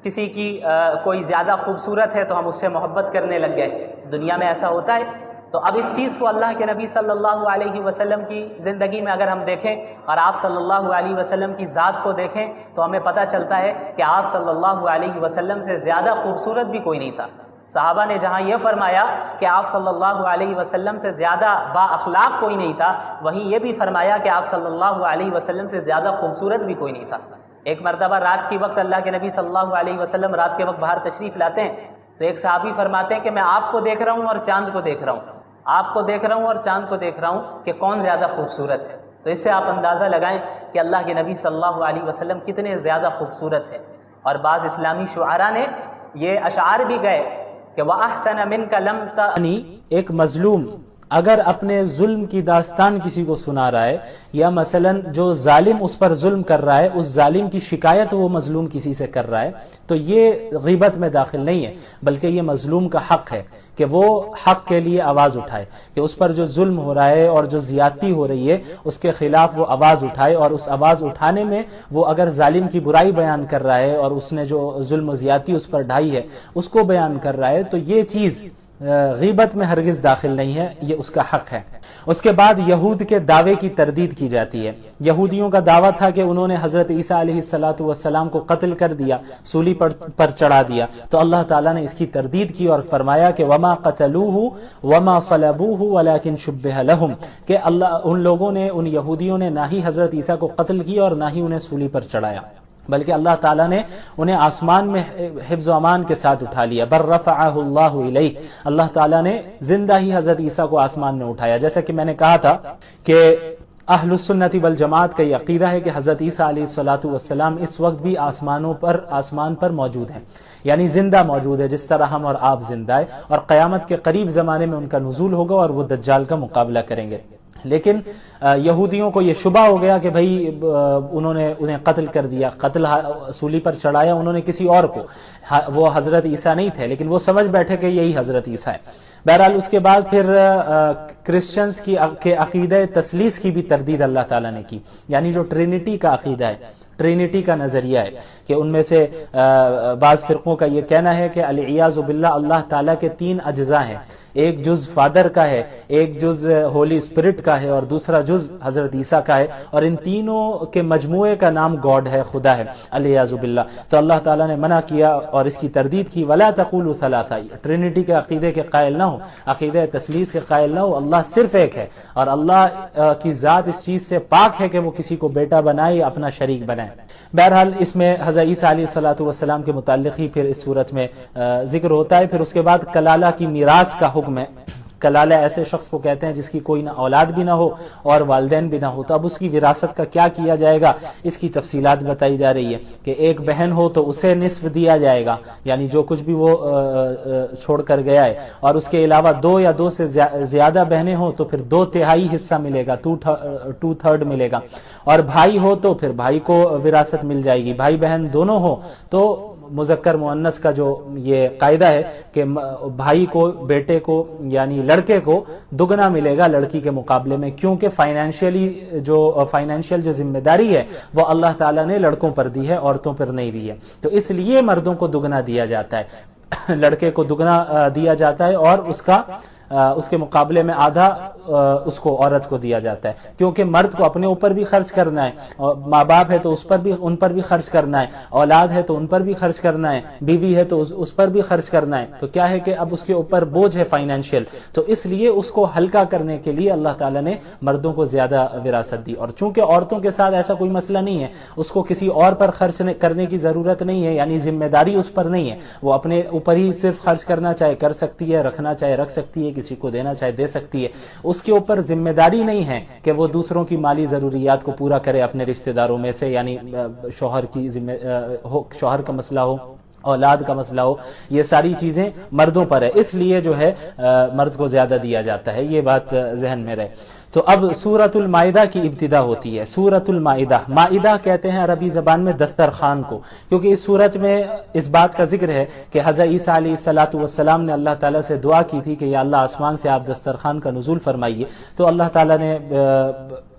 [SPEAKER 3] کسی کی کوئی زیادہ خوبصورت ہے تو ہم اس سے محبت کرنے لگ گئے، دنیا میں ایسا ہوتا ہے۔ تو اب اس چیز کو اللہ کے نبی صلی اللہ علیہ وسلم کی زندگی میں اگر ہم دیکھیں اور آپ صلی اللہ علیہ وسلم کی ذات کو دیکھیں تو ہمیں پتہ چلتا ہے کہ آپ صلی اللہ علیہ وسلم سے زیادہ خوبصورت بھی کوئی نہیں تھا۔ صحابہ نے جہاں یہ فرمایا کہ آپ صلی اللہ علیہ وسلم سے زیادہ با اخلاق کوئی نہیں تھا، وہیں یہ بھی فرمایا کہ آپ صلی اللہ علیہ وسلم سے زیادہ خوبصورت بھی کوئی نہیں تھا۔ ایک مرتبہ رات کی وقت اللہ کے نبی صلی اللہ علیہ وسلم رات کے وقت باہر تشریف لاتے ہیں تو ایک صحابی فرماتے ہیں کہ میں آپ کو دیکھ رہا ہوں اور چاند کو دیکھ رہا ہوں، آپ کو دیکھ رہا ہوں اور چاند کو دیکھ رہا ہوں کہ کون زیادہ خوبصورت ہے۔ تو اس سے آپ اندازہ لگائیں کہ اللہ کے نبی صلی اللہ علیہ وسلم کتنے زیادہ خوبصورت ہے۔ اور بعض اسلامی شعراء نے یہ اشعار بھی گئے کہ وَأَحْسَنَ مِنْكَ لَمْ تَأْنِ۔
[SPEAKER 4] ایک مظلوم اگر اپنے ظلم کی داستان کسی کو سنا رہا ہے یا مثلا جو ظالم اس پر ظلم کر رہا ہے اس ظالم کی شکایت وہ مظلوم کسی سے کر رہا ہے تو یہ غیبت میں داخل نہیں ہے، بلکہ یہ مظلوم کا حق ہے کہ وہ حق کے لیے آواز اٹھائے، کہ اس پر جو ظلم ہو رہا ہے اور جو زیادتی ہو رہی ہے اس کے خلاف وہ آواز اٹھائے، اور اس آواز اٹھانے میں وہ اگر ظالم کی برائی بیان کر رہا ہے اور اس نے جو ظلم و زیادتی اس پر ڈھائی ہے اس کو بیان کر رہا ہے تو یہ چیز غیبت میں ہرگز داخل نہیں ہے، یہ اس کا حق ہے۔ اس کے بعد یہود کے دعوے کی تردید کی جاتی ہے۔ یہودیوں کا دعویٰ تھا کہ انہوں نے حضرت عیسیٰ علیہ السلام کو قتل کر دیا، سولی پر چڑھا دیا، تو اللہ تعالیٰ نے اس کی تردید کی اور فرمایا کہ وما قتلوہ وما صلبوہ ولکن شبہ لہم، کہ ان لوگوں نے، ان یہودیوں نے نہ ہی حضرت عیسیٰ کو قتل کیا اور نہ ہی انہیں سولی پر چڑھایا، بلکہ اللہ تعالیٰ نے انہیں آسمان میں حفظ و امان کے ساتھ اٹھا لیا۔ بر رفعہ اللہ الیہ، اللہ تعالیٰ نے زندہ ہی حضرت عیسیٰ کو آسمان میں اٹھایا۔ جیسا کہ میں نے کہا تھا کہ اہل السنت والجماعت کا یہ عقیدہ ہے کہ حضرت عیسیٰ علیہ السلام اس وقت بھی آسمان پر موجود ہیں، یعنی زندہ موجود ہے، جس طرح ہم اور آپ زندہ ہے، اور قیامت کے قریب زمانے میں ان کا نزول ہوگا اور وہ دجال کا مقابلہ کریں گے۔ لیکن یہودیوں کو یہ شبہ ہو گیا کہ بھئی انہوں نے انہیں قتل کر دیا، قتل سولی پر چڑھایا انہوں نے کسی اور کو، وہ حضرت عیسیٰ نہیں تھے، لیکن وہ سمجھ بیٹھے کہ یہی حضرت عیسیٰ ہے۔ بہرحال اس کے بعد پھر کرسچنز کے عقیدہ تثلیث کی بھی تردید اللہ تعالیٰ نے کی، یعنی جو ٹرینٹی کا عقیدہ ہے، ٹرینٹی کا نظریہ ہے کہ ان میں سے بعض فرقوں کا یہ کہنا ہے کہ العیاذ باللہ اللہ تعالیٰ کے 3 اجزاء ہیں، ایک جز فادر کا ہے، ایک جز ہولی اسپرٹ کا ہے اور دوسرا جز حضرت عیسیٰ کا ہے، اور ان تینوں کے مجموعے کا نام گاڈ ہے، خدا ہے، العیاذ باللہ۔ تو اللہ تعالیٰ نے منع کیا اور اس کی تردید کی، ولا تقولوا ثلاثہ، ٹرینٹی کے عقیدے کے قائل نہ ہو، عقیدہ تثلیث کے قائل نہ ہو، اللہ صرف ایک ہے، اور اللہ کی ذات اس چیز سے پاک ہے کہ وہ کسی کو بیٹا بنائے یا اپنا شریک بنائے۔ بہرحال اس میں حضرت عیسیٰ علیہ السلام کے متعلق ہی پھر اس صورت میں ذکر ہوتا ہے۔ پھر اس کے بعد کلالہ کی میراث کا حکم ہے۔ کلالہ ایسے شخص کو کہتے ہیں جس کی کوئی نہ اولاد بھی نہ ہو اور والدین بھی نہ ہو، تو اب اس کی وراثت کا کیا کیا جائے گا، اس کی تفصیلات بتائی جا رہی ہے کہ ایک بہن ہو تو اسے نصف دیا جائے گا، یعنی جو کچھ بھی وہ چھوڑ کر گیا ہے، اور اس کے علاوہ 2 یا 2 سے زیادہ بہنیں ہوں تو پھر 2/3 حصہ ملے گا، 2/3 ملے گا، اور بھائی ہو تو پھر بھائی کو وراثت مل جائے گی، بھائی بہن دونوں ہو تو مذکر مؤنث کا جو یہ قاعدہ ہے کہ بھائی کو، بیٹے کو یعنی لڑکے کو دگنا ملے گا لڑکی کے مقابلے میں، کیونکہ فائنینشیل جو ذمہ داری ہے وہ اللہ تعالیٰ نے لڑکوں پر دی ہے، عورتوں پر نہیں دی ہے، تو اس لیے مردوں کو دگنا دیا جاتا ہے، لڑکے کو دگنا دیا جاتا ہے اور اس کے مقابلے میں آدھا اس کو عورت کو دیا جاتا ہے، کیونکہ مرد کو اپنے اوپر بھی خرچ کرنا ہے، اور ماں باپ ہے تو ان پر بھی خرچ کرنا ہے، اولاد ہے تو ان پر بھی خرچ کرنا ہے، بیوی ہے تو اس پر بھی خرچ کرنا ہے، تو کیا ہے کہ اب اس کے اوپر بوجھ ہے فائنینشیل، تو اس لیے اس کو ہلکا کرنے کے لیے اللہ تعالیٰ نے مردوں کو زیادہ وراثت دی، اور چونکہ عورتوں کے ساتھ ایسا کوئی مسئلہ نہیں ہے، اس کو کسی اور پر خرچ کرنے کی ضرورت نہیں ہے، یعنی ذمہ داری اس پر نہیں ہے، وہ اپنے اوپر ہی صرف خرچ کرنا چاہے کر سکتی ہے، رکھنا چاہے رکھ سکتی ہے، کسی کو دینا چاہے دے سکتی ہے، اس کے اوپر ذمہ داری نہیں ہے کہ وہ دوسروں کی مالی ضروریات کو پورا کرے اپنے رشتہ داروں میں سے، یعنی شوہر کا مسئلہ ہو، اولاد کا مسئلہ ہو، یہ ساری چیزیں مردوں پر ہے، اس لیے جو ہے مرد کو زیادہ دیا جاتا ہے، یہ بات ذہن میں رہے۔ تو اب سورۃ المائدہ کی ابتدا ہوتی ہے۔ سورۃ المائدہ، مائدہ کہتے ہیں عربی زبان میں دسترخوان کو، کیونکہ اس سورت میں اس بات کا ذکر ہے کہ حضرت عیسیٰ علیہ السلام نے اللہ تعالیٰ سے دعا کی تھی کہ یا اللہ آسمان سے آپ دسترخوان کا نزول فرمائیے، تو اللہ تعالیٰ نے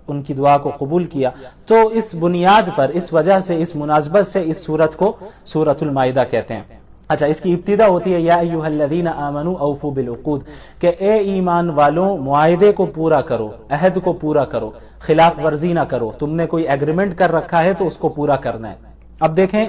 [SPEAKER 4] ان کی دعا کو قبول کیا، تو اس بنیاد پر، اس وجہ سے، اس مناسبت سے اس سورت کو سورۃ المائدہ کہتے ہیں۔ اچھا، اس کی ابتدا ہوتی ہے یا ایھا الذین آمنوا اوفوا بالعقود، کہ اے ایمان والوں معاہدے کو پورا کرو، عہد کو پورا کرو، خلاف ورزی نہ کرو، تم نے کوئی ایگریمنٹ کر رکھا ہے تو اس کو پورا کرنا ہے۔ اب دیکھیں،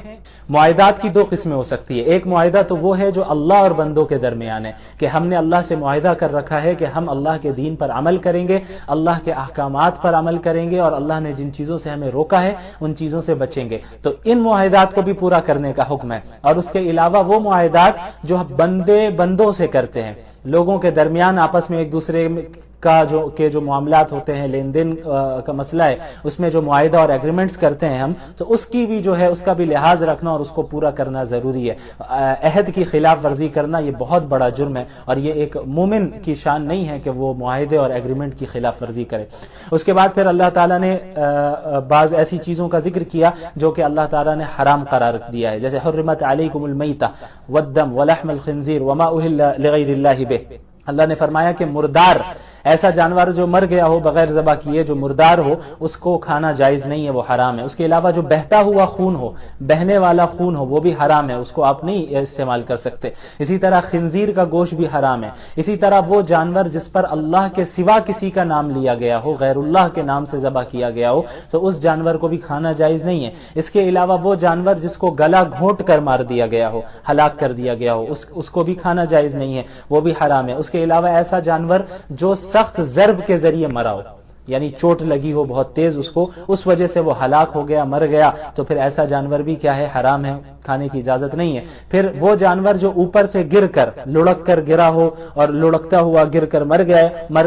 [SPEAKER 4] معاہدات کی 2 قسمیں ہو سکتی ہے، ایک معاہدہ تو وہ ہے جو اللہ اور بندوں کے درمیان ہے، کہ ہم نے اللہ سے معاہدہ کر رکھا ہے کہ ہم اللہ کے دین پر عمل کریں گے، اللہ کے احکامات پر عمل کریں گے، اور اللہ نے جن چیزوں سے ہمیں روکا ہے ان چیزوں سے بچیں گے، تو ان معاہدات کو بھی پورا کرنے کا حکم ہے۔ اور اس کے علاوہ وہ معاہدات جو بندوں سے کرتے ہیں، لوگوں کے درمیان آپس میں ایک دوسرے کا جو معاملات ہوتے ہیں، لین دین کا مسئلہ ہے، اس میں جو معاہدہ اور ایگریمنٹس کرتے ہیں ہم، تو اس کی بھی جو ہے اس کا بھی لحاظ رکھنا اور اس کو پورا کرنا ضروری ہے۔ عہد کی خلاف ورزی کرنا یہ بہت بڑا جرم ہے، اور یہ ایک مومن کی شان نہیں ہے کہ وہ معاہدے اور ایگریمنٹ کی خلاف ورزی کرے۔ اس کے بعد پھر اللہ تعالیٰ نے بعض ایسی چیزوں کا ذکر کیا جو کہ اللہ تعالیٰ نے حرام قرار دیا ہے، جیسے حرمت علیکم المیتہ والدم ولحم الخنزیر وما اہل لغیر اللہ بہ۔ اللہ نے فرمایا کہ مردار، ایسا جانور جو مر گیا ہو بغیر ذبح کیے، جو مردار ہو، اس کو کھانا جائز نہیں ہے، وہ حرام ہے۔ اس کے علاوہ جو بہتا ہوا خون ہو، بہنے والا خون ہو، وہ بھی حرام ہے، اس کو آپ نہیں استعمال کر سکتے۔ اسی طرح خنزیر کا گوشت بھی حرام ہے۔ اسی طرح وہ جانور جس پر اللہ کے سوا کسی کا نام لیا گیا ہو، غیر اللہ کے نام سے ذبح کیا گیا ہو، تو اس جانور کو بھی کھانا جائز نہیں ہے۔ اس کے علاوہ وہ جانور جس کو گلا گھونٹ کر مار دیا گیا ہو، ہلاک کر دیا گیا ہو، اس کو بھی کھانا جائز نہیں ہے، وہ بھی حرام ہے۔ اس کے علاوہ ایسا جانور جو سخت ضرب کے ذریعے مرا ہو، یعنی چوٹ لگی ہو بہت تیز اس کو، اس وجہ سے وہ ہلاک ہو گیا، مر گیا، تو پھر ایسا جانور بھی کیا ہے، حرام ہے، کھانے کی اجازت نہیں ہے۔ پھر وہ جانور جو اوپر سے گر کر، لڑک کر گرا ہو اور لڑکتا ہوا گر کر مر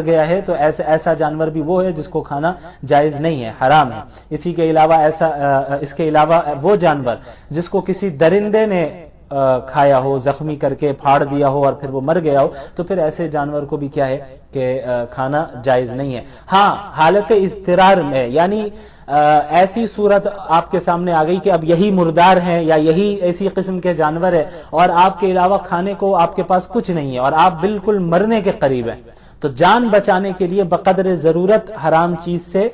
[SPEAKER 4] گیا ہے، تو ایسا جانور بھی وہ ہے جس کو کھانا جائز نہیں ہے، حرام ہے۔ اس کے علاوہ وہ جانور جس کو کسی درندے نے کھایا ہو، زخمی کر کے پھاڑ دیا ہو اور پھر وہ مر گیا ہو، تو پھر ایسے جانور کو بھی کیا ہے کہ کھانا جائز نہیں ہے۔ ہاں، حالت اضطرار میں، یعنی ایسی صورت آپ کے سامنے آ گئی کہ اب یہی مردار ہیں یا یہی ایسی قسم کے جانور ہے اور آپ کے علاوہ کھانے کو آپ کے پاس کچھ نہیں ہے اور آپ بالکل مرنے کے قریب ہیں، تو جان بچانے کے لیے بقدر ضرورت حرام چیز سے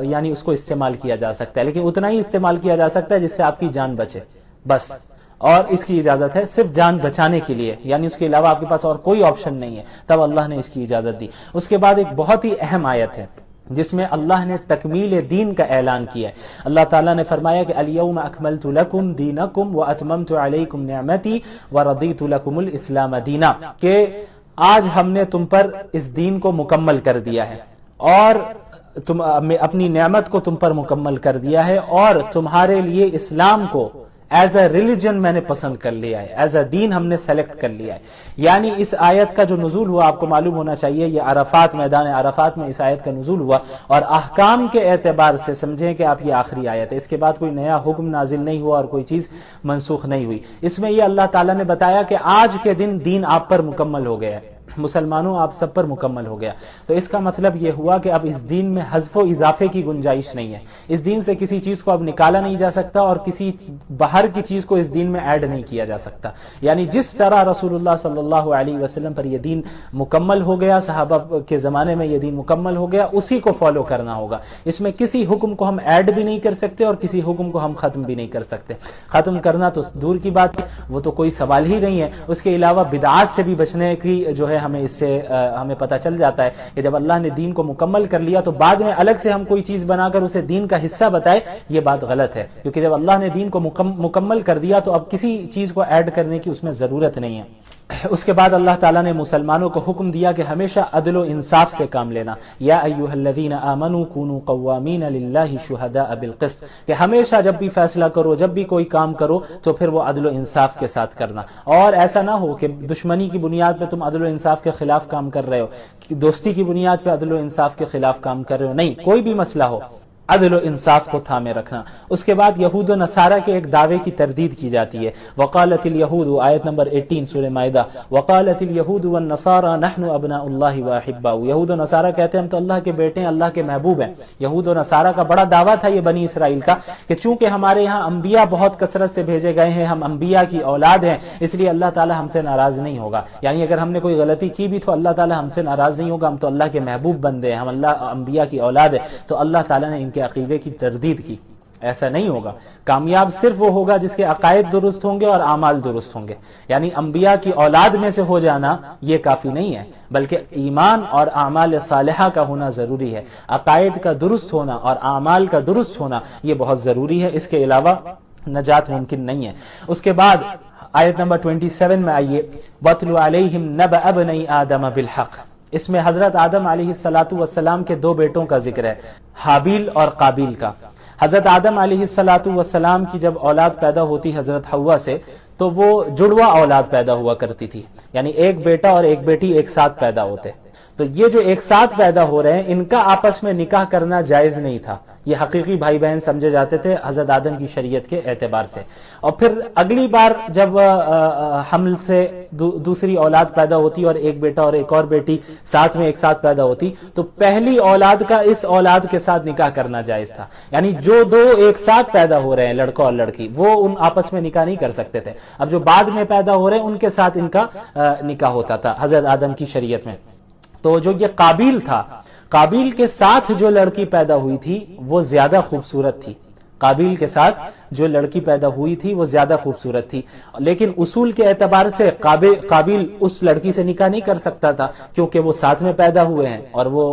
[SPEAKER 4] یعنی اس کو استعمال کیا جا سکتا ہے، لیکن اتنا ہی استعمال کیا جا سکتا ہے جس سے آپ کی جان بچے، بس۔ اور اس کی اجازت ہے صرف جان بچانے کے لیے، یعنی اس کے علاوہ آپ کے پاس اور کوئی آپشن نہیں ہے، تب اللہ نے اس کی اجازت دی۔ اس کے بعد ایک بہت ہی اہم آیت ہے جس میں اللہ نے تکمیل دین کا اعلان کیا ہے۔ اللہ تعالیٰ نے فرمایا کہ الیوم اکملت لکم دینکم واتممت علیکم نعمتی ورضیت لکم الاسلام دینا، کہ آج ہم نے تم پر اس دین کو مکمل کر دیا ہے اور اپنی نعمت کو تم پر مکمل کر دیا ہے، اور تمہارے لیے اسلام کو ایز اے ریلیجن میں نے پسند کر لیا ہے، ایز اے دین ہم نے سلیکٹ کر لیا ہے. یعنی اس آیت کا جو نزول ہوا آپ کو معلوم ہونا چاہیے، یہ عرفات، میدان عرفات میں اس آیت کا نزول ہوا، اور احکام کے اعتبار سے سمجھیں کہ آپ یہ آخری آیت ہے، اس کے بعد کوئی نیا حکم نازل نہیں ہوا اور کوئی چیز منسوخ نہیں ہوئی. اس میں یہ اللہ تعالیٰ نے بتایا کہ آج کے دن آپ پر مکمل ہو گیا ہے، مسلمانوں آپ سب پر مکمل ہو گیا. تو اس کا مطلب یہ ہوا کہ اب اس دین میں حذف و اضافے کی گنجائش نہیں ہے، اس دین سے کسی چیز کو اب نکالا نہیں جا سکتا اور کسی باہر کی چیز کو اس دین میں ایڈ نہیں کیا جا سکتا. یعنی جس طرح رسول اللہ صلی اللہ علیہ وسلم پر یہ دین مکمل ہو گیا، صحابہ کے زمانے میں یہ دین مکمل ہو گیا، اسی کو فالو کرنا ہوگا. اس میں کسی حکم کو ہم ایڈ بھی نہیں کر سکتے اور کسی حکم کو ہم ختم بھی نہیں کر سکتے. ختم کرنا تو دور کی بات ہے، وہ تو کوئی سوال ہی نہیں ہے. اس کے علاوہ بدعات سے بھی بچنے کی جو ہے ہمیں اس سے ہمیں پتہ چل جاتا ہے کہ جب اللہ نے دین کو مکمل کر لیا تو بعد میں الگ سے ہم کوئی چیز بنا کر اسے دین کا حصہ بتائے، یہ بات غلط ہے. کیونکہ جب اللہ نے دین کو مکمل کر دیا تو اب کسی چیز کو ایڈ کرنے کی اس میں ضرورت نہیں ہے. اس کے بعد اللہ تعالیٰ نے مسلمانوں کو حکم دیا کہ ہمیشہ عدل و انصاف سے کام لینا. یا ایھا الذین آمنوا کونوا قوامین للہ شہداء بالقسط، کہ ہمیشہ جب بھی فیصلہ کرو، جب بھی کوئی کام کرو تو پھر وہ عدل و انصاف کے ساتھ کرنا. اور ایسا نہ ہو کہ دشمنی کی بنیاد پہ تم عدل و انصاف کے خلاف کام کر رہے ہو، دوستی کی بنیاد پہ عدل و انصاف کے خلاف کام کر رہے ہو. نہیں، کوئی بھی مسئلہ ہو عدل و انصاف کو تھامے رکھنا. اس کے بعد یہود و نصارہ کے ایک دعوے کی تردید کی جاتی ہے. وقالت الیہود، آیت نمبر 18 سورہ مائدہ، وقالت الیہود والنصارى نحن ابناء اللہ واحباؤہ. یہود و نصارہ کہتے ہیں ہم تو اللہ کے بیٹے ہیں، اللہ کے محبوب ہیں. یہود و نصارہ کا بڑا دعویٰ تھا یہ بنی اسرائیل کا کہ چونکہ ہمارے یہاں انبیاء بہت کثرت سے بھیجے گئے ہیں، ہم انبیاء کی اولاد ہیں، اس لیے اللہ تعالیٰ ہم سے ناراض نہیں ہوگا. یعنی اگر ہم نے کوئی غلطی کی بھی تو اللہ تعالیٰ ہم سے ناراض نہیں ہوگا، ہم تو اللہ کے محبوب بندے ہیں، ہم اللہ انبیاء کی اولاد ہیں. تو اللہ تعالیٰ نے ان کے عقیدے کی تردید کی. ایسا نہیں ہوگا. کامیاب صرف وہ ہوگا جس کے عقائد درست ہوں گے اور اعمال درست ہوں گے. یعنی انبیاء کی اولاد میں سے ہو جانا یہ کافی نہیں ہے، بلکہ ایمان اور اعمال صالحہ کا ہونا ضروری ہے. عقائد کا درست ہونا اور اعمال کا درست ہونا یہ بہت ضروری ہے، اس کے علاوہ نجات ممکن نہیں ہے. اس کے بعد آیت نمبر 27 میں آئیے، وَاتْلُ عَلَيْهِمْ نَبَأَ ابْنَيْ آدَمَ بِالْحَقِّ. اس میں حضرت آدم علیہ السلام کے دو بیٹوں کا ذکر ہے، حابیل اور قابیل کا. حضرت آدم علیہ السلام کی جب اولاد پیدا ہوتی حضرت حوا سے تو وہ جڑواں اولاد پیدا ہوا کرتی تھی، یعنی ایک بیٹا اور ایک بیٹی ایک ساتھ پیدا ہوتے. تو یہ جو ایک ساتھ پیدا ہو رہے ہیں ان کا آپس میں نکاح کرنا جائز نہیں تھا. یہ حقیقی بھائی بہن سمجھے جاتے تھے حضرت آدم کی شریعت کے اعتبار سے. اور پھر اگلی بار جب حمل سے دوسری اولاد پیدا ہوتی اور ایک بیٹا اور ایک اور بیٹی ساتھ میں ایک ساتھ پیدا ہوتی تو پہلی اولاد کا اس اولاد کے ساتھ نکاح کرنا جائز تھا. یعنی جو دو ایک ساتھ پیدا ہو رہے ہیں لڑکا اور لڑکی، وہ ان آپس میں نکاح نہیں کر سکتے تھے. اب جو بعد میں پیدا ہو رہے ہیں ان کے ساتھ ان کا نکاح ہوتا تھا حضرت آدم کی شریعت میں. تو جو یہ قابیل تھا، قابیل کے ساتھ جو لڑکی پیدا ہوئی تھی وہ زیادہ خوبصورت تھی. قابیل کے ساتھ جو لڑکی پیدا ہوئی تھی وہ زیادہ خوبصورت تھی، لیکن اصول کے اعتبار سے قابیل اس لڑکی سے نکاح نہیں کر سکتا تھا کیونکہ وہ ساتھ میں پیدا ہوئے ہیں اور وہ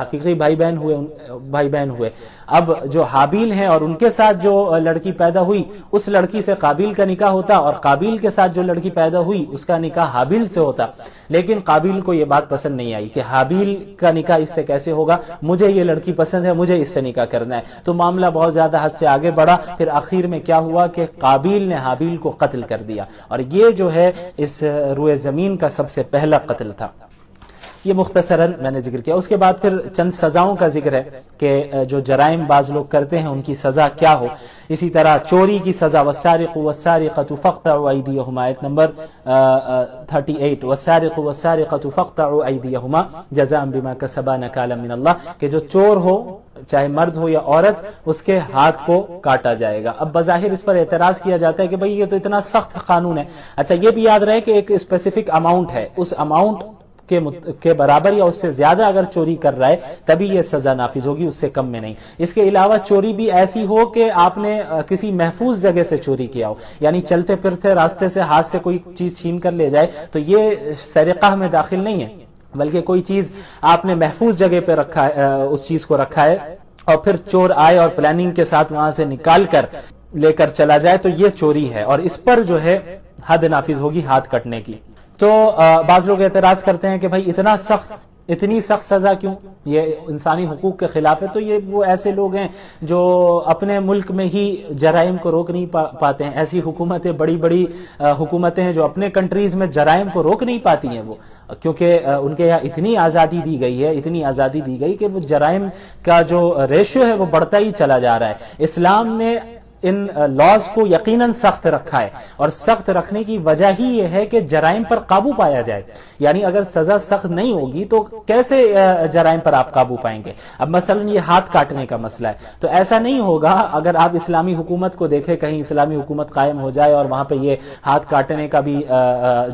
[SPEAKER 4] حقیقی بھائی بہن ہوئے. اب جو حابیل ہیں اور ان کے ساتھ جو لڑکی پیدا ہوئی اس لڑکی سے قابیل کا نکاح ہوتا اور قابیل کے ساتھ جو لڑکی پیدا ہوئی اس کا نکاح حابیل سے ہوتا. لیکن قابیل کو یہ بات پسند نہیں آئی کہ حابیل کا نکاح اس سے کیسے ہوگا، مجھے یہ لڑکی پسند ہے، مجھے اس سے نکاح کرنا ہے. تو معاملہ بہت زیادہ حد سے آگے بڑھا. پھر آخر میں کیا ہوا کہ قابیل نے حابیل کو قتل کر دیا اور یہ جو ہے اس روئے زمین کا سب سے پہلا قتل تھا. یہ مختصراً میں نے ذکر کیا. اس کے بعد پھر چند سزاؤں کا ذکر ہے کہ جو جرائم بعض لوگ کرتے ہیں ان کی سزا کیا ہو. اسی طرح چوری کی سزا، والسارق والسارقة فاقطعوا أيديهما، آیت نمبر 38، والسارق والسارقة فاقطعوا أيديهما جزاء بما كسبا نكالا من الله، کہ جو چور ہو چاہے مرد ہو یا عورت اس کے ہاتھ کو کاٹا جائے گا. اب بظاہر اس پر اعتراض کیا جاتا ہے کہ بھئی یہ تو اتنا سخت قانون ہے. اچھا یہ بھی یاد رہے کہ ایک اسپیسیفک اماؤنٹ ہے، اس اماؤنٹ کے برابر یا اس سے زیادہ اگر چوری کر رہا ہے تبھی یہ سزا نافذ ہوگی، اس سے کم میں نہیں. اس کے علاوہ چوری بھی ایسی ہو کہ آپ نے کسی محفوظ جگہ سے چوری کیا ہو، یعنی چلتے پھرتے راستے سے ہاتھ سے کوئی چیز چھین کر لے جائے تو یہ سرقہ میں داخل نہیں ہے، بلکہ کوئی چیز آپ نے محفوظ جگہ پہ رکھا ہے، اس چیز کو رکھا ہے اور پھر چور آئے اور پلاننگ کے ساتھ وہاں سے نکال کر لے کر چلا جائے تو یہ چوری ہے اور اس پر جو ہے حد نافذ ہوگی ہاتھ کٹنے کی. تو بعض لوگ اعتراض کرتے ہیں کہ بھائی اتنا سخت اتنی سخت سزا کیوں؟ یہ انسانی حقوق کے خلاف ہے۔ تو یہ وہ ایسے لوگ ہیں جو اپنے ملک میں ہی جرائم کو روک نہیں پاتے ہیں، ایسی حکومتیں، بڑی بڑی حکومتیں ہیں جو اپنے کنٹریز میں جرائم کو روک نہیں پاتی ہیں، وہ کیونکہ ان کے یہاں اتنی آزادی دی گئی ہے، اتنی آزادی دی گئی کہ وہ جرائم کا جو ریشو ہے وہ بڑھتا ہی چلا جا رہا ہے۔ اسلام نے ان لاز کو یقیناً سخت رکھا ہے، اور سخت رکھنے کی وجہ ہی یہ ہے کہ جرائم پر قابو پایا جائے۔ یعنی اگر سزا سخت نہیں ہوگی تو کیسے جرائم پر آپ قابو پائیں گے؟ اب مثلا یہ ہاتھ کاٹنے کا مسئلہ ہے، تو ایسا نہیں ہوگا اگر آپ اسلامی حکومت کو دیکھیں، کہیں اسلامی حکومت قائم ہو جائے اور وہاں پہ یہ ہاتھ کاٹنے کا بھی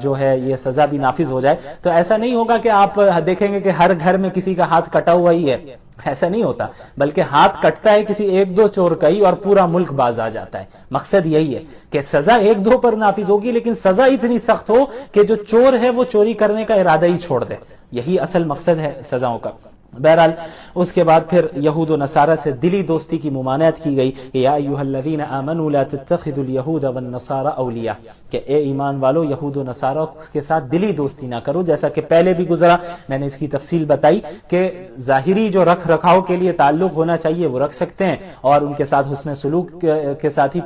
[SPEAKER 4] جو ہے یہ سزا بھی نافذ ہو جائے، تو ایسا نہیں ہوگا کہ آپ دیکھیں گے کہ ہر گھر میں کسی کا ہاتھ کٹا ہوا ہی ہے، ایسا نہیں ہوتا، بلکہ ہاتھ کٹتا ہے کسی ایک دو چور کا ہی اور پورا ملک باز آ جاتا ہے۔ مقصد یہی ہے کہ سزا ایک دو پر نافذ ہوگی، لیکن سزا اتنی سخت ہو کہ جو چور ہے وہ چوری کرنے کا ارادہ ہی چھوڑ دے، یہی اصل مقصد ہے سزاؤں کا۔ بہرحال اس کے بعد پھر یہود و نصارہ سے دلی دوستی کی ممانعت کی گئی کہ یا ایھا الذین آمنوا لا تتخذوا اليہود والنصارى اولیاء، کہ اے ایمان والو یہود و نصارہ کے ساتھ دلی دوستی نہ کرو۔ جیسا کہ پہلے بھی گزرا، میں نے اس کی تفصیل بتائی کہ ظاہری جو رکھ رکھاؤ کے لیے تعلق ہونا چاہیے وہ رکھ سکتے ہیں، اور ان کے ساتھ حسن سلوک کے ساتھ ہی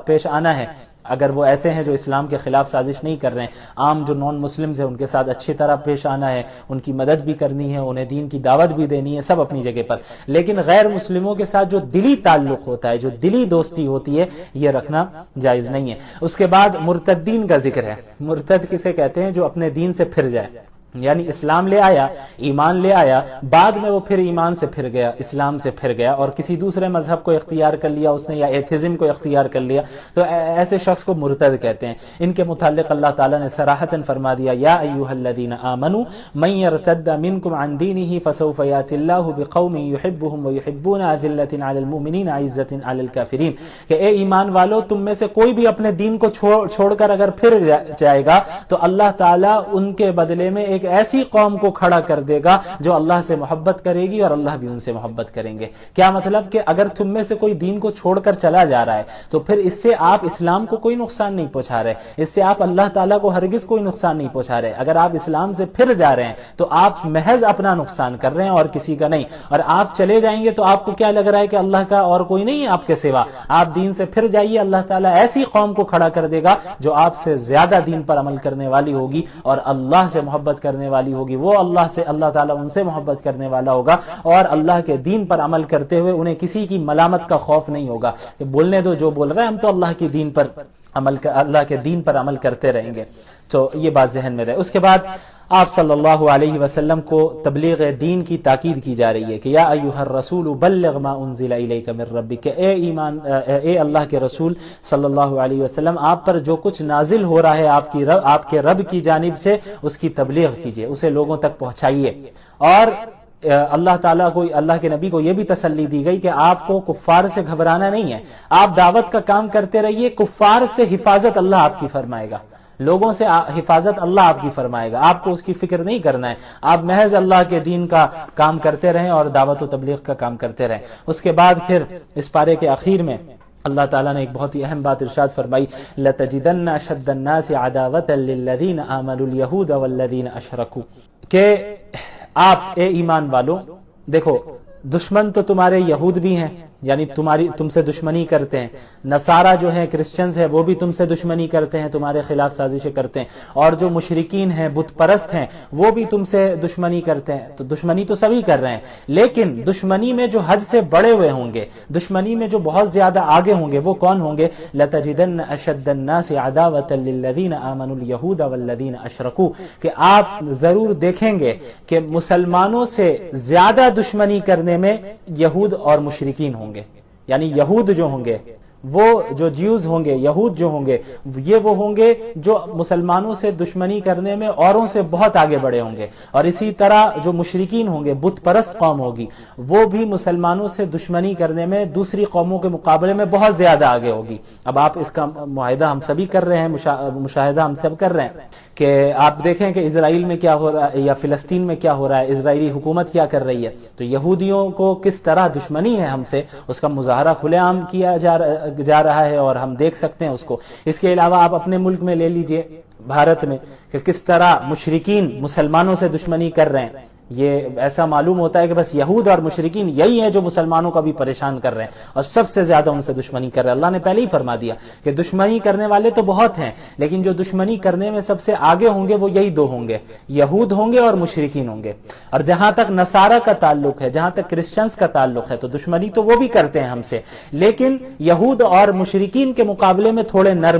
[SPEAKER 4] پیش آنا ہے۔ اگر وہ ایسے ہیں جو اسلام کے خلاف سازش نہیں کر رہے ہیں، عام جو نان مسلمز ہیں ان کے ساتھ اچھی طرح پیش آنا ہے، ان کی مدد بھی کرنی ہے، انہیں دین کی دعوت بھی دینی ہے، سب اپنی جگہ پر۔ لیکن غیر مسلموں کے ساتھ جو دلی تعلق ہوتا ہے، جو دلی دوستی ہوتی ہے، یہ رکھنا جائز نہیں ہے۔ اس کے بعد مرتدین کا ذکر ہے۔ مرتد کسے کہتے ہیں؟ جو اپنے دین سے پھر جائے، یعنی اسلام لے آیا، ایمان لے آیا، بعد میں وہ پھر ایمان سے پھر گیا، اسلام سے پھر گیا اور کسی دوسرے مذہب کو اختیار کر لیا اس نے، یا ایتھزم کو اختیار کر لیا، تو ایسے شخص کو مرتد کہتے ہیں۔ ان کے متعلق اللہ تعالیٰ نے صراحتاً فرما دیا یا ایھا الذین آمنوا من یرتد منکم عن دینہ فسوف یأتی اللہ بقوم یحبهم ویحبون اذلۃ علی المؤمنین عزۃ علی الکافرین، کہ اے ایمان والو تم میں سے کوئی بھی اپنے دین کو چھوڑ کر اگر پھر جائے گا تو اللہ تعالیٰ ان کے بدلے میں ایک ایسی قوم کو کھڑا کر دے گا جو اللہ سے محبت کرے گی اور اللہ بھی ان سے محبت کریں گے۔ کیا مطلب؟ کہ اگر تم میں سے کوئی دین کو چھوڑ کر چلا جا رہا ہے تو پھر اس سے آپ اسلام کو کوئی نقصان نہیں پہنچا رہے، اس سے آپ اللہ تعالیٰ کو ہرگز کوئی نقصان نہیں پہنچا رہے۔ اگر آپ اسلام سے پھر جا رہے ہیں تو آپ محض اپنا نقصان کر رہے ہیں اور کسی کا نہیں، اور آپ چلے جائیں گے تو آپ کو کیا لگ رہا ہے کہ اللہ کا اور کوئی نہیں ہے آپ کے سوا؟ آپ دین سے پھر جائیے، اللہ تعالیٰ ایسی قوم کو کھڑا کر دے گا جو آپ سے زیادہ دین پر عمل کرنے والی ہوگی اور اللہ سے محبت کرنے والی ہوگی، وہ اللہ تعالیٰ ان سے محبت کرنے والا ہوگا، اور اللہ کے دین پر عمل کرتے ہوئے انہیں کسی کی ملامت کا خوف نہیں ہوگا کہ بولنے دو جو بول رہے ہیں، ہم تو اللہ کے دین پر عمل کرتے رہیں گے۔ تو یہ بات ذہن میں رہے۔ اس کے بعد آپ صلی اللہ علیہ وسلم کو تبلیغ دین کی تاکید کی جا رہی ہے کہ یا ایھا الرسول بلغ ما انزل الیک من ربک، اے اللہ کے رسول صلی اللہ علیہ وسلم آپ پر جو کچھ نازل ہو رہا ہے آپ کے رب کی جانب سے اس کی تبلیغ کیجئے، اسے لوگوں تک پہنچائیے۔ اور اللہ تعالیٰ کو، اللہ کے نبی کو یہ بھی تسلی دی گئی کہ آپ کو کفار سے گھبرانا نہیں ہے، آپ دعوت کا کام کرتے رہیے، کفار سے حفاظت اللہ آپ کی فرمائے گا، لوگوں سے حفاظت اللہ آپ کی فرمائے گا، آپ کو اس کی فکر نہیں کرنا ہے، آپ محض اللہ کے دین کا کام کرتے رہیں اور دعوت و تبلیغ کا کام کرتے رہیں۔ اس کے بعد پھر اس پارے کے آخر میں اللہ تعالیٰ نے ایک بہت ہی اہم بات ارشاد فرمائی، لَتَجِدَنَّ أَشَدَّ النَّاسِ عَدَاوَةً لِلَّذِينَ آمَنُوا الْيَهُودَ وَالَّذِينَ أَشْرَكُوا، کہ آپ اے ایمان والو دیکھو، دشمن تو تمہارے یہود بھی ہیں، یعنی تم سے دشمنی کرتے ہیں، نصارہ جو ہیں کرسچنز ہیں وہ بھی تم سے دشمنی کرتے ہیں، تمہارے خلاف سازشیں کرتے ہیں، اور جو مشرکین ہیں بت پرست ہیں وہ بھی تم سے دشمنی کرتے ہیں۔ تو دشمنی تو سبھی کر رہے ہیں، لیکن دشمنی میں جو حد سے بڑے ہوئے ہوں گے، دشمنی میں جو بہت زیادہ آگے ہوں گے، وہ کون ہوں گے؟ لَتَجِدَنَّ أَشَدَّ النَّاسِ عَدَاوَةً لِلَّذِينَ آمَنُوا الْيَهُودَ وَالَّذِينَ أَشْرَكُوا، کہ آپ ضرور دیکھیں گے کہ مسلمانوں سے زیادہ دشمنی کرنے میں یہود اور مشرکین ہوں گے، یعنی یہود جو ہوں گے، وہ جو جیوز ہوں گے، یہود جو ہوں گے، یہ وہ ہوں گے جو مسلمانوں سے دشمنی کرنے میں اوروں سے بہت آگے بڑھے ہوں گے، اور اسی طرح جو مشرکین ہوں گے، بت پرست قوم ہوگی، وہ بھی مسلمانوں سے دشمنی کرنے میں دوسری قوموں کے مقابلے میں بہت زیادہ آگے ہوگی۔ اب آپ اس کا معاہدہ ہم سبھی کر رہے ہیں، مشاہدہ ہم سب کر رہے ہیں کہ آپ دیکھیں کہ اسرائیل میں کیا ہو رہا ہے یا فلسطین میں کیا ہو رہا ہے، اسرائیلی حکومت کیا کر رہی ہے، تو یہودیوں کو کس طرح دشمنی ہے ہم سے، اس کا مظاہرہ کھلے عام کیا جا رہا ہے اور ہم دیکھ سکتے ہیں اس کو۔ اس کے علاوہ آپ اپنے ملک میں لے لیجئے، بھارت میں، کہ کس طرح مشرکین مسلمانوں سے دشمنی کر رہے ہیں، یہ ایسا معلوم ہوتا ہے کہ بس یہود اور مشرکین یہی ہیں جو مسلمانوں کو بھی پریشان کر رہے ہیں اور سب سے زیادہ ان سے دشمنی کر رہے ہیں۔ اللہ نے پہلے ہی فرما دیا کہ دشمنی کرنے والے تو بہت ہیں، لیکن جو دشمنی کرنے میں سب سے آگے ہوں گے وہ یہی دو ہوں گے، یہود ہوں گے اور مشرکین ہوں گے۔ اور جہاں تک نصارہ کا تعلق ہے، جہاں تک کرسچنز کا تعلق ہے، تو دشمنی تو وہ بھی کرتے ہیں ہم سے، لیکن یہود اور مشرکین کے مقابلے میں تھوڑے نرم